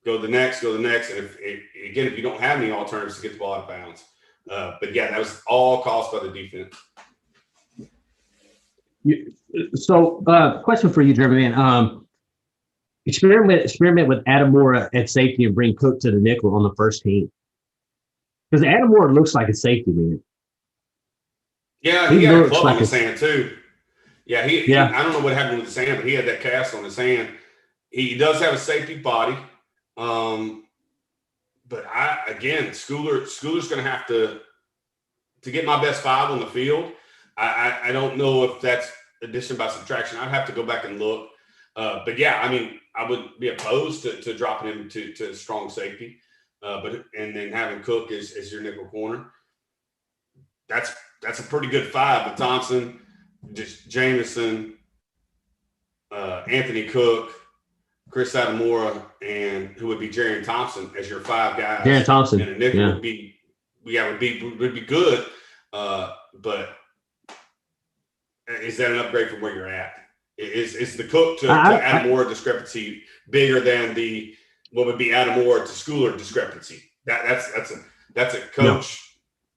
go the next. And if you don't have any alternatives to get the ball out of bounds. But yeah, that was all caused by the defense. So question for you, Trevor, man. experiment with Adam Moore at safety and bring Cook to the nickel on the first team. Because Adam Moore looks like a safety, man. Yeah, he had a club on his hand too. Yeah, he I don't know what happened with his hand, but he had that cast on his hand. He does have a safety body. But Schooler's going to have to get my best 5 on the field. I don't know if that's addition by subtraction. I'd have to go back and look. But yeah, I mean, I would be opposed to dropping him to strong safety. And then having Cook as your nickel corner. That's a pretty good 5. But Thompson, just Jameson, Anthony Cook, Chris Adamora, and who would be Jerry Thompson as your 5 guys. Jerry Thompson. And a nickel would be good. But is that an upgrade from where you're at? Is the Cook to Adamora discrepancy bigger than what would be Adamora to Schooler discrepancy? That's a coach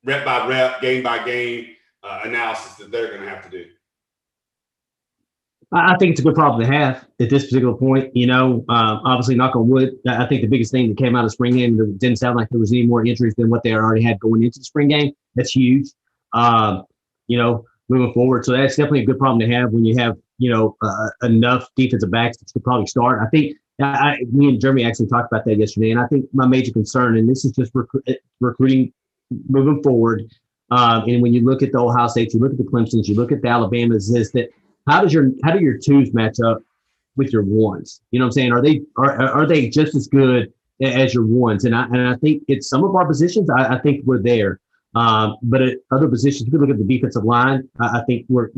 rep by rep, game by game analysis that they're going to have to do. I think it's a good problem to have at this particular point. Obviously, knock on wood, I think the biggest thing that came out of spring game, it didn't sound like there was any more injuries than what they already had going into the spring game. That's huge, moving forward. So that's definitely a good problem to have when you have, enough defensive backs that you could probably start. I think me and Jeremy actually talked about that yesterday, and I think my major concern, and this is just recruiting moving forward, and when you look at the Ohio States, you look at the Clemsons, you look at the Alabamas, is that how do your 2s match up with your 1s? You know what I'm saying? Are they just as good as your 1s? And I think it's some of our positions, I think we're there. But at other positions, if you look at the defensive line, I think we're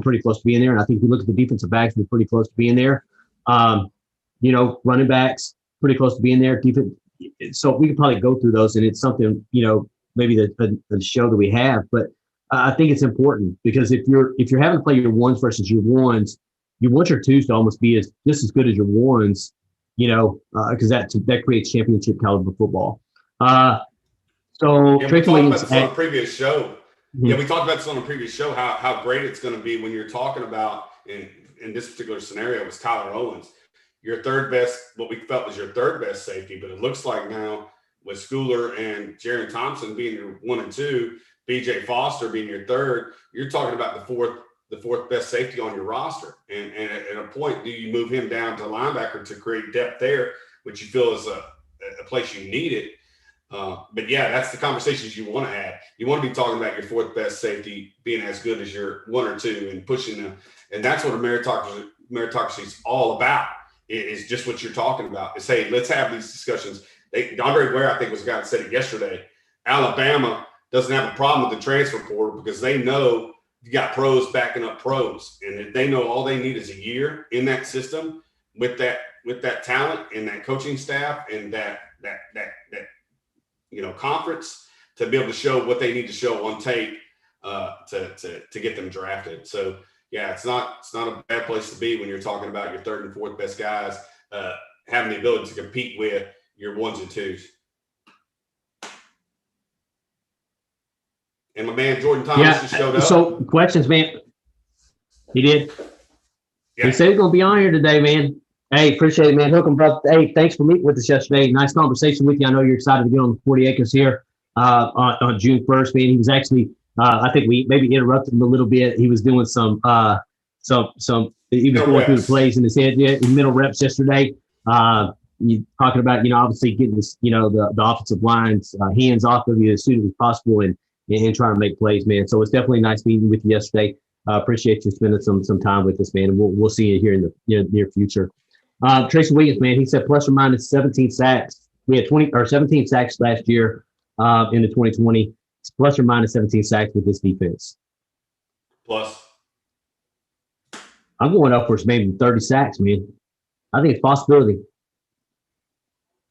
pretty close to being there. And I think if you look at the defensive backs, we're pretty close to being there. Running backs, pretty close to being there. So we could probably go through those, and it's something, maybe the show that we have, but I think it's important because if you're having to play your 1s versus your 1s, you want your 2s to almost be just as good as your 1s, because that creates championship caliber football. So we talked about this on a previous show. Mm-hmm. Yeah, we talked about this on a previous show, how great it's going to be when you're talking about, in this particular scenario, it was Tyler Owens, your third best, what we felt was your third best safety, but it looks like now with Schooler and Jaron Thompson being your 1 and 2, BJ Foster being your third, you're talking about the fourth best safety on your roster. And at a point, do you move him down to linebacker to create depth there, which you feel is a place you need it? But yeah, that's the conversations you want to have. You want to be talking about your 4th best safety being as good as your 1 or 2 and pushing them. And that's what a meritocracy is all about. It is just what you're talking about. It's, hey, let's have these discussions. Andre Ware, I think, was the guy that said it yesterday. Alabama doesn't have a problem with the transfer portal because they know you got pros backing up pros, and they know all they need is a year in that system with that talent and that coaching staff and that conference to be able to show what they need to show on tape to get them drafted. So yeah, it's not a bad place to be when you're talking about your 3rd and 4th best guys having the ability to compete with your 1s and 2s. And my man Jordan Thomas just showed up. So questions, man. He did. Yeah. He said he's gonna be on here today, man. Hey, appreciate it, man. Hook 'em, brother. Hey, thanks for meeting with us yesterday. Nice conversation with you. I know you're excited to get on the 40 acres here on June 1st, man. He was actually, I think we maybe interrupted him a little bit. He was doing some he was going through the plays in his head, middle reps yesterday. You talking about, obviously getting this, the offensive line's hands off of you as soon as possible and trying to make plays, man. So it's definitely nice meeting with you yesterday. Appreciate you spending some time with us, man. And we'll see you here in the near future. Tracy Williams, man, he said plus or minus 17 sacks. We had 17 sacks last year in the 2020. It's plus or minus 17 sacks with this defense. Plus. I'm going upwards maybe 30 sacks, man. I think it's a possibility.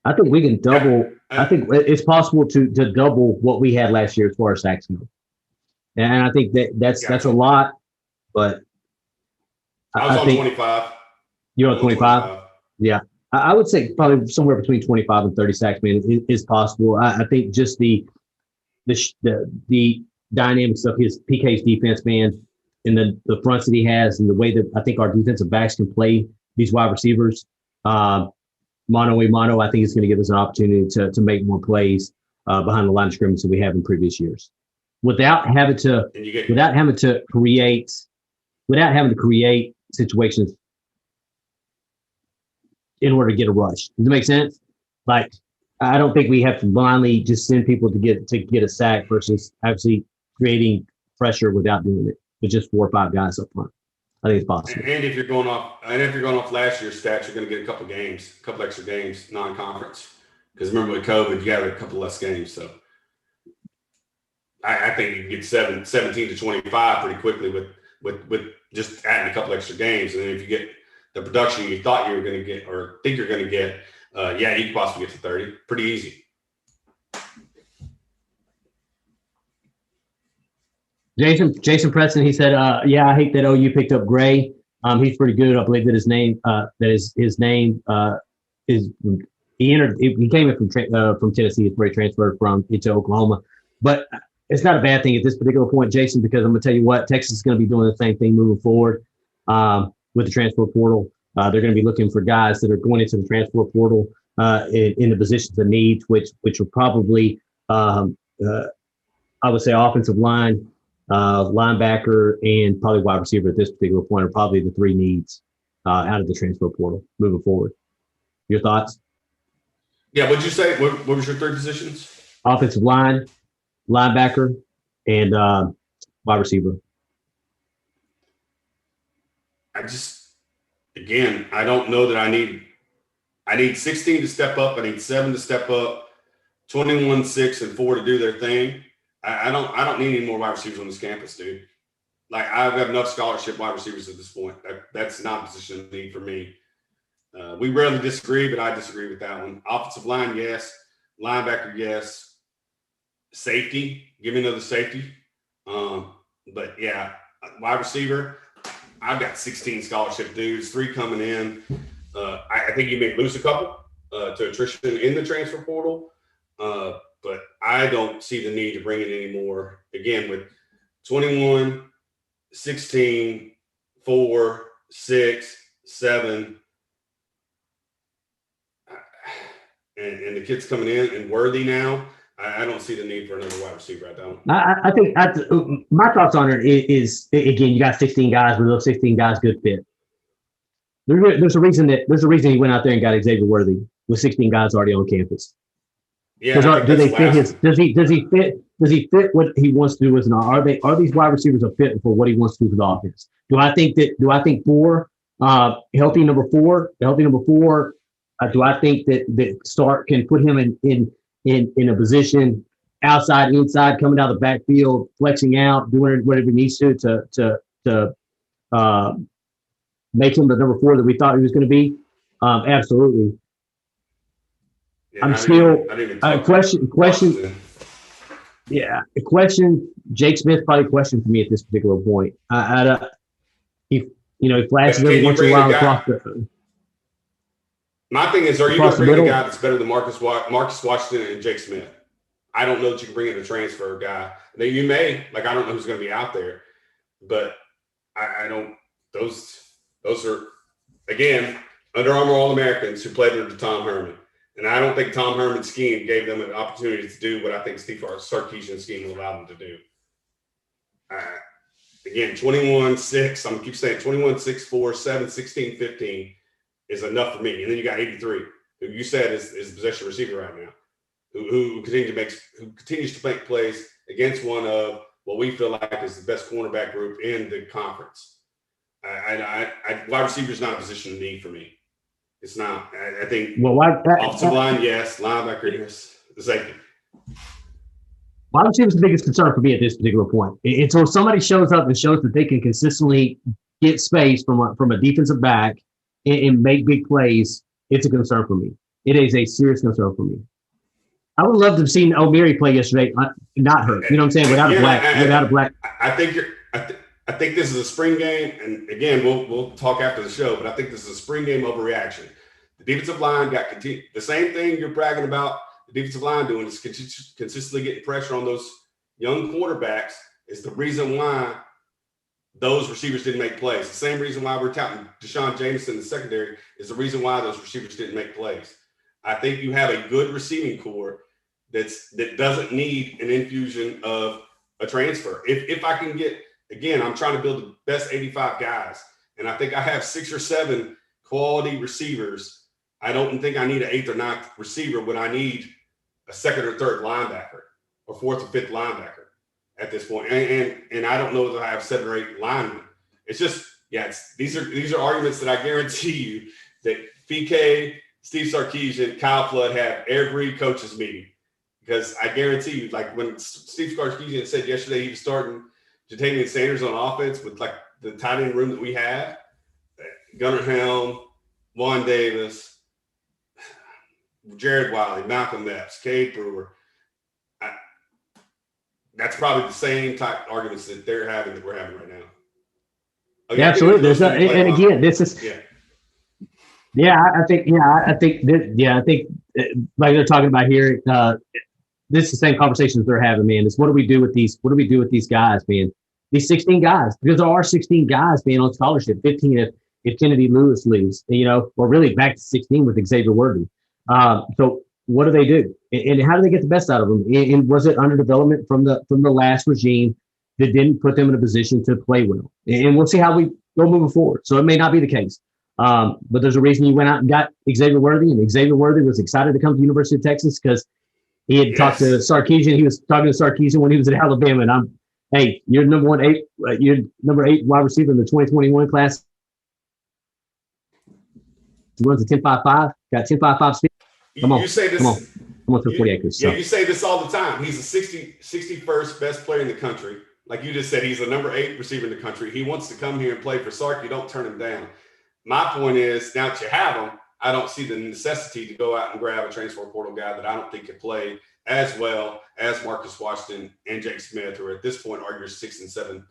I think we can double. I think it's possible to double what we had last year as far as sacks go. And I think that's a lot, but I was on 25. You're on 25? Yeah. I would say probably somewhere between 25 and 30 sacks, man, is possible. I think just the dynamics of his PK's defense, man, and the fronts that he has and the way that I think our defensive backs can play these wide receivers. Mono a mono, I think it's going to give us an opportunity to make more plays behind the line of scrimmage than we have in previous years, without having to create situations in order to get a rush. Does it make sense? Like, I don't think we have to blindly just send people to get a sack versus actually creating pressure without doing it with just 4 or 5 guys up front. I think it's possible. And if you're going off last year's stats, you're going to get a couple extra games, non-conference. Because remember with COVID, you got a couple less games. So I think you can get 17 to 25 pretty quickly with just adding a couple extra games. And then if you get the production you thought you were going to get or think you're going to get, you can possibly get to 30. Pretty easy. Jason Preston, he said, I hate that OU picked up Gray. He's pretty good. I believe that his name he came in from Tennessee. It's where he transferred from into Oklahoma. But it's not a bad thing at this particular point, Jason, because I'm going to tell you what, Texas is going to be doing the same thing moving forward with the transfer portal. They're going to be looking for guys that are going into the transfer portal in the positions of need, which are probably, I would say, offensive line, linebacker, and probably wide receiver at this particular point are probably the 3 needs out of the transfer portal moving forward. Your thoughts? Yeah, what'd you say? What was your 3 positions? Offensive line, linebacker, and wide receiver. I don't know that I need 16 to step up. I need 7 to step up, 21, 6, and 4 to do their thing. I don't need any more wide receivers on this campus, dude. Like, I've got enough scholarship wide receivers at this point. That's not a position of need for me. We rarely disagree, but I disagree with that one. Offensive line, yes. Linebacker, yes. Safety, give me another safety. But yeah, wide receiver, I've got 16 scholarship dudes, 3 coming in. I think you may lose a couple to attrition in the transfer portal. But I don't see the need to bring in any more. Again, with 21, 16, 4, 6, 7, and the kids coming in and worthy now, I don't see the need for another wide receiver. I don't. I think my thoughts on it is, again, you got 16 guys, with those 16 guys good fit. There's a reason he went out there and got Xavier Worthy with 16 guys already on campus. Yeah, do they fit his? Does he fit what he wants to do as an? Are these wide receivers a fit for what he wants to do for the offense? Do I think 4 healthy number 4? Do I think that Stark can put him in a position outside, inside, coming out of the backfield, flexing out, doing whatever he needs to make him the number 4 that we thought he was going to be? Absolutely. Yeah, I'm still question. Yeah, a question. Jake Smith probably a question for me at this particular point. He flashes every once in a while across the. My thing is, are you going to bring a guy that's better than Marcus Washington and Jake Smith? I don't know that you can bring in a transfer guy. Now, you may, I don't know who's going to be out there, but I don't. Those are, again, Under Armour All-Americans who played under Tom Herman. And I don't think Tom Herman's scheme gave them an opportunity to do what I think Steve Sarkisian's scheme will allow them to do. Again, 21-6, I'm going to keep saying 21-6, 4, 7, 16, 15 is enough for me. And then you got 83, who you said is the possession receiver right now, who continues to make plays against one of what we feel like is the best cornerback group in the conference. Wide receiver is not a position of need for me. It's not. I think offensive line, yes. Linebacker, yes. The safety. Wide receiver is the biggest concern for me at this particular point. Until somebody shows up and shows that they can consistently get space from a defensive back and make big plays, it's a concern for me. It is a serious concern for me. I would love to have seen O'Meary play yesterday, not hurt. You know what I'm saying? Without a black. I think this is a spring game, and again, we'll talk after the show, but I think this is a spring game overreaction. The defensive line got the same thing you're bragging about the defensive line doing is consistently getting pressure on those young quarterbacks is the reason why those receivers didn't make plays. The same reason why we're touting Deshaun Jameson in the secondary is the reason why those receivers didn't make plays. I think you have a good receiving core that doesn't need an infusion of a transfer. If I can get, again, I'm trying to build the best 85 guys, and I think I have 6 or 7 quality receivers. I don't think I need an 8th or 9th receiver when I need a 2nd or 3rd linebacker or 4th or 5th linebacker at this point. And I don't know if I have 7 or 8 linemen. It's just, these are arguments that I guarantee you that PK, Steve Sarkisian, Kyle Flood have every coach's meeting. Because I guarantee you, like when Steve Sarkisian said yesterday he was starting Jatavian Sanders on offense with like the tight end room that we have, Gunnar Helm, Juan Davis, Jared Wiley, Malcolm Epps, Cade Brewer. That's probably the same type of arguments that they're having that we're having right now. Yeah, absolutely. And again, this is I think like they're talking about here. This is the same conversations they're having, man. Is what do we do with these? What do we do with these guys, man? These 16 guys, because there are 16 guys being on scholarship, 15 if Kennedy Lewis leaves, or really back to 16 with Xavier Worthy. So what do they do? And how do they get the best out of them? And was it under development from the last regime that didn't put them in a position to play well? And we'll see how we go moving forward. So it may not be the case. But there's a reason you went out and got Xavier Worthy, and Xavier Worthy was excited to come to the University of Texas because he had talked to Sarkisian. He was talking to Sarkisian when he was at Alabama, and you're number 8 wide receiver in the 2021 class. He runs a 10.55, got 10.55 speed. Come on, say this. Come on through 40 acres. So. Yeah, you say this all the time. He's the 61st best player in the country. Like you just said, he's the number 8 receiver in the country. He wants to come here and play for Sark. You don't turn him down. My point is, now that you have him, I don't see the necessity to go out and grab a transfer portal guy that I don't think could play as well as Marcus Washington and Jake Smith, who at this point are your 6 and 7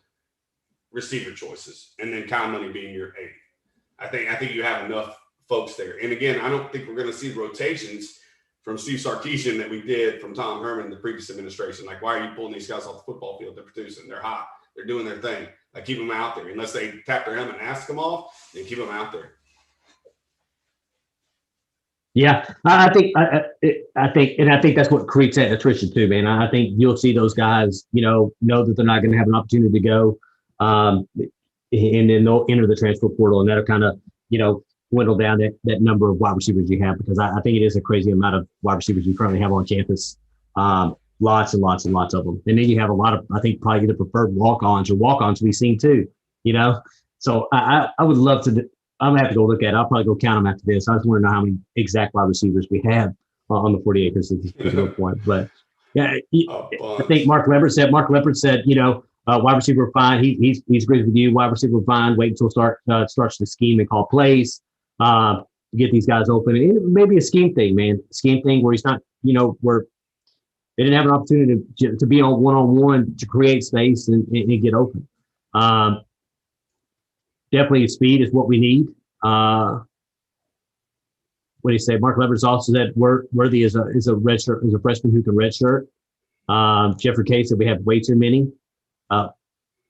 receiver choices, and then Kyle Money being your 8. I think you have enough folks there. And again, I don't think we're going to see rotations from Steve Sarkisian that we did from Tom Herman in the previous administration. Like, why are you pulling these guys off the football field? They're producing. They're hot. They're doing their thing. Like, keep them out there. Unless they tap their helmet and ask them off, then keep them out there. Yeah, I think that's what creates that attrition too, man. I think you'll see those guys, know that they're not going to have an opportunity to go, and then they'll enter the transfer portal, and that'll kind of, dwindle down that number of wide receivers you have, because I think it is a crazy amount of wide receivers you currently have on campus. Lots and lots and lots of them. And then you have a lot of, I think, probably the preferred walk-ons we've seen too, So I would love to, I'm going to have to go look at it. I'll probably go count them after this. I just want to know how many exact wide receivers we have on the 40 acres at this particular point. But yeah, I think Mark Leopard said, wide receiver fine. He's agrees with you. Wide receiver fine. Wait until starts the scheme and call plays. Get these guys open. And it may be a scheme thing, man. Scheme thing where he's not, where they didn't have an opportunity to be on one-on-one to create space and get open. Definitely speed is what we need. What do you say? Mark Lever's also said Worthy is a redshirt, is a freshman who can redshirt. Jeffrey K said we have way too many.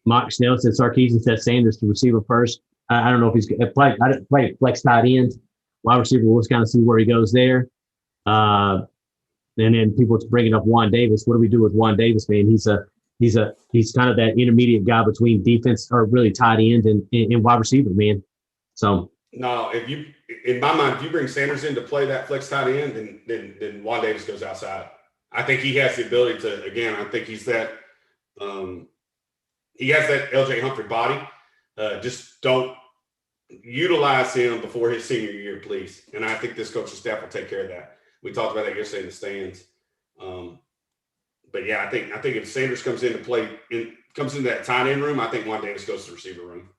Mark Snell said Sarkisian said Sanders to receiver first. I don't know if he's going to play flex tight end. Wide receiver, we'll just kind of see where he goes there. And then people bringing up Juan Davis. What do we do with Juan Davis, man? He's kind of that intermediate guy between defense or really tight end and wide receiver, man. So no, in my mind, if you bring Sanders in to play that flex tight end, then Juan Davis goes outside. I think he has the ability to. Again, I think he's that. He has that LJ Humphrey body. Just don't utilize him before his senior year, please. And I think this coaching staff will take care of that. We talked about that yesterday in the stands. But yeah, I think if Sanders comes in to play, comes into that tight end room, I think Juan Davis goes to the receiver room.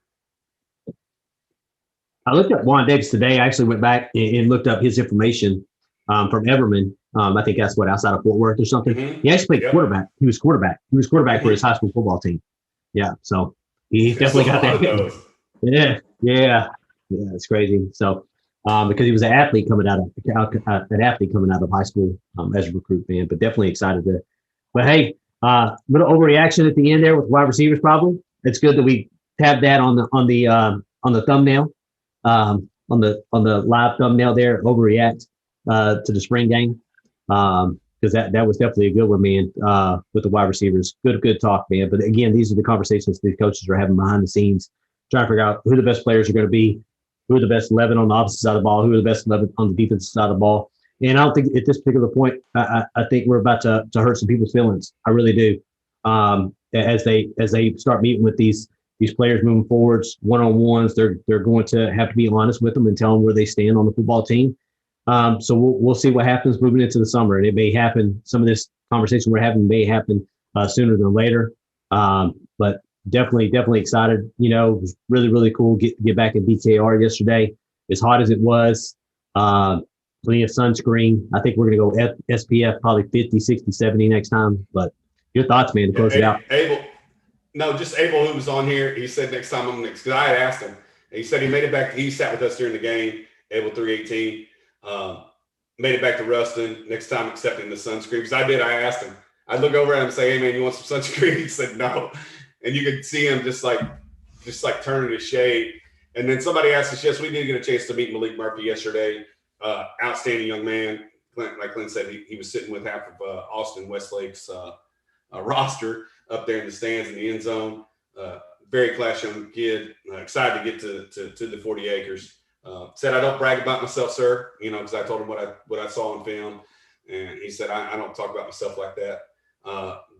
I looked up Juan Davis today. I actually went back and looked up his information from Everman. I think that's outside of Fort Worth or something. Mm-hmm. He actually played quarterback. He was quarterback mm-hmm. for his high school football team. Yeah, so he definitely got that. Yeah, it's crazy. So because he was an athlete coming out of high school as a recruit, man. But definitely excited to. But hey, little overreaction at the end there with wide receivers. Probably it's good that we have that on the thumbnail, on the live thumbnail there. Overreact to the spring game, because that was definitely a good one, man. With the wide receivers, good talk, man. But again, these are the conversations the coaches are having behind the scenes, trying to figure out who the best players are going to be, who are the best 11 on the opposite side of the ball, who are the best 11 on the defensive side of the ball. And I don't think at this particular point, I think we're about to hurt some people's feelings. I really do. As they start meeting with these players moving forwards, one-on-ones, they're going to have to be honest with them and tell them where they stand on the football team. So we'll see what happens moving into the summer, and it may happen. Some of this conversation we're having may happen sooner than later. But definitely excited. You know, it was really cool get back at DKR yesterday. As hot as it was, plenty of sunscreen. I think we're going to go SPF probably 50, 60, 70 next time. But your thoughts, man, to close it out. Abel, who was on here, he said next time I'm next, because I had asked him. And he said he made it back. He sat with us during the game, Abel 318. Made it back to Ruston. Next time accepting the sunscreen. Because I asked him. I'd look over at him and say, hey, man, you want some sunscreen? He said no. And you could see him just like turning his shade. And then somebody asked us, yes, we did get a chance to meet Malik Murphy yesterday. Outstanding young man. Like Clint said, he was sitting with half of Austin Westlake's roster up there in the stands in the end zone. Very classy young kid. Excited to get to the 40 acres. Said I don't brag about myself, sir. You know, because I told him what I saw on film, and he said I don't talk about myself like that.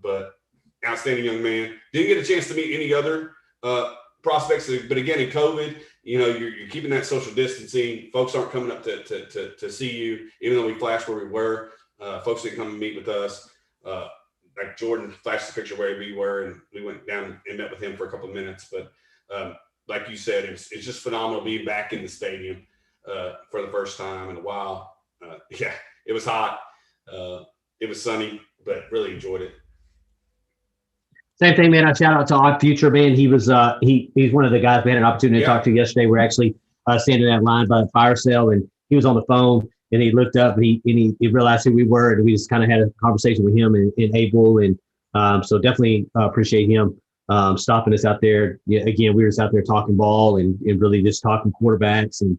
But outstanding young man. Didn't get a chance to meet any other prospects, but again, in COVID, you know, you're keeping that social distancing. Folks aren't coming up to see you, even though we flashed where we were. Folks didn't come and meet with us. Like Jordan flashed the picture where we were, and we went down and met with him for a couple of minutes. But like you said, it's just phenomenal being back in the stadium for the first time in a while. Yeah, it was hot. It was sunny, but really enjoyed it. Same thing, man. I shout out to Odd Future, man. He was he's one of the guys we had an opportunity to talk to yesterday. We're actually standing in that line by the fire sale, and he was on the phone, and he looked up and he realized who we were, and we just kind of had a conversation with him and Abel, and so definitely appreciate him stopping us out there. Yeah, again, we were just out there talking ball and really just talking quarterbacks and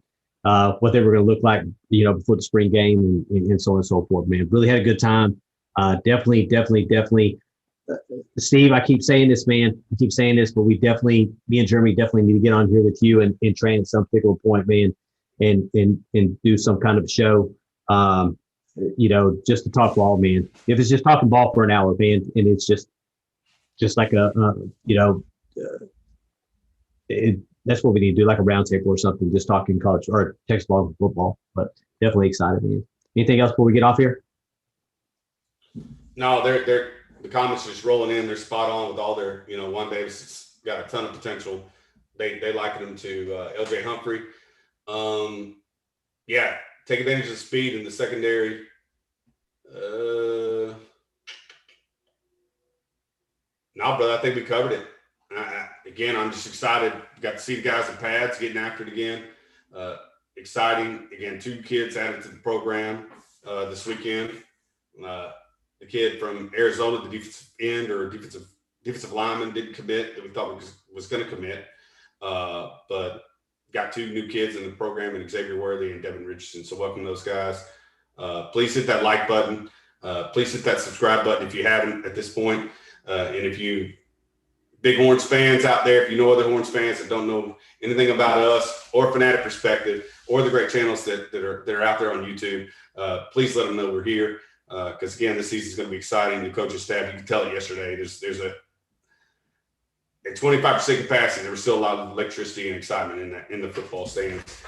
what they were going to look like, you know, before the spring game and so on and so forth, man. Really had a good time. Definitely. Steve, I keep saying this, man. I keep saying this, but me and Jeremy definitely need to get on here with you and train at some particular point, man, and do some kind of show, you know, just to talk ball, man. If it's just talking ball for an hour, man, and it's just like that's what we need to do, like a round table or something, just talking college or Texas ball and football. But definitely excited, man. Anything else before we get off here? No, the comments are just rolling in. They're spot on with all their, you know, Juan Davis has got a ton of potential. They liken him to LJ Humphrey. Yeah, take advantage of the speed in the secondary. No, brother, I think we covered it. Again, I'm just excited. Got to see the guys in pads getting after it again. Exciting. Again, 2 kids added to the program this weekend. The kid from Arizona, the defensive end or defensive lineman, didn't commit that we thought was going to commit. But got 2 new kids in the program, and Xavier Worthy and Devin Richardson. So welcome those guys. Please hit that like button. Please hit that subscribe button if you haven't at this point. And if you big Horns fans out there, if you know other Horns fans that don't know anything about us or Fanatic Perspective or the great channels that are out there on YouTube, please let them know we're here. Because again, this season is going to be exciting. The coaching staff, you can tell it yesterday. There's a 25% capacity. There was still a lot of electricity and excitement in the football stands.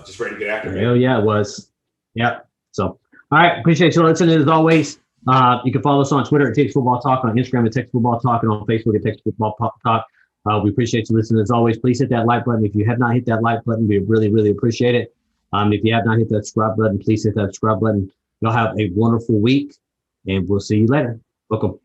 Just ready to get after it. Oh yeah, it was. Yep. So, all right, appreciate you listening as always. You can follow us on Twitter at Texas Football Talk, on Instagram at Texas Football Talk, and on Facebook at Texas Football Talk. We appreciate you listening as always. Please hit that like button. If you have not hit that like button, we really appreciate it. If you have not hit that subscribe button, please hit that subscribe button. Y'all have a wonderful week, and we'll see you later. Welcome.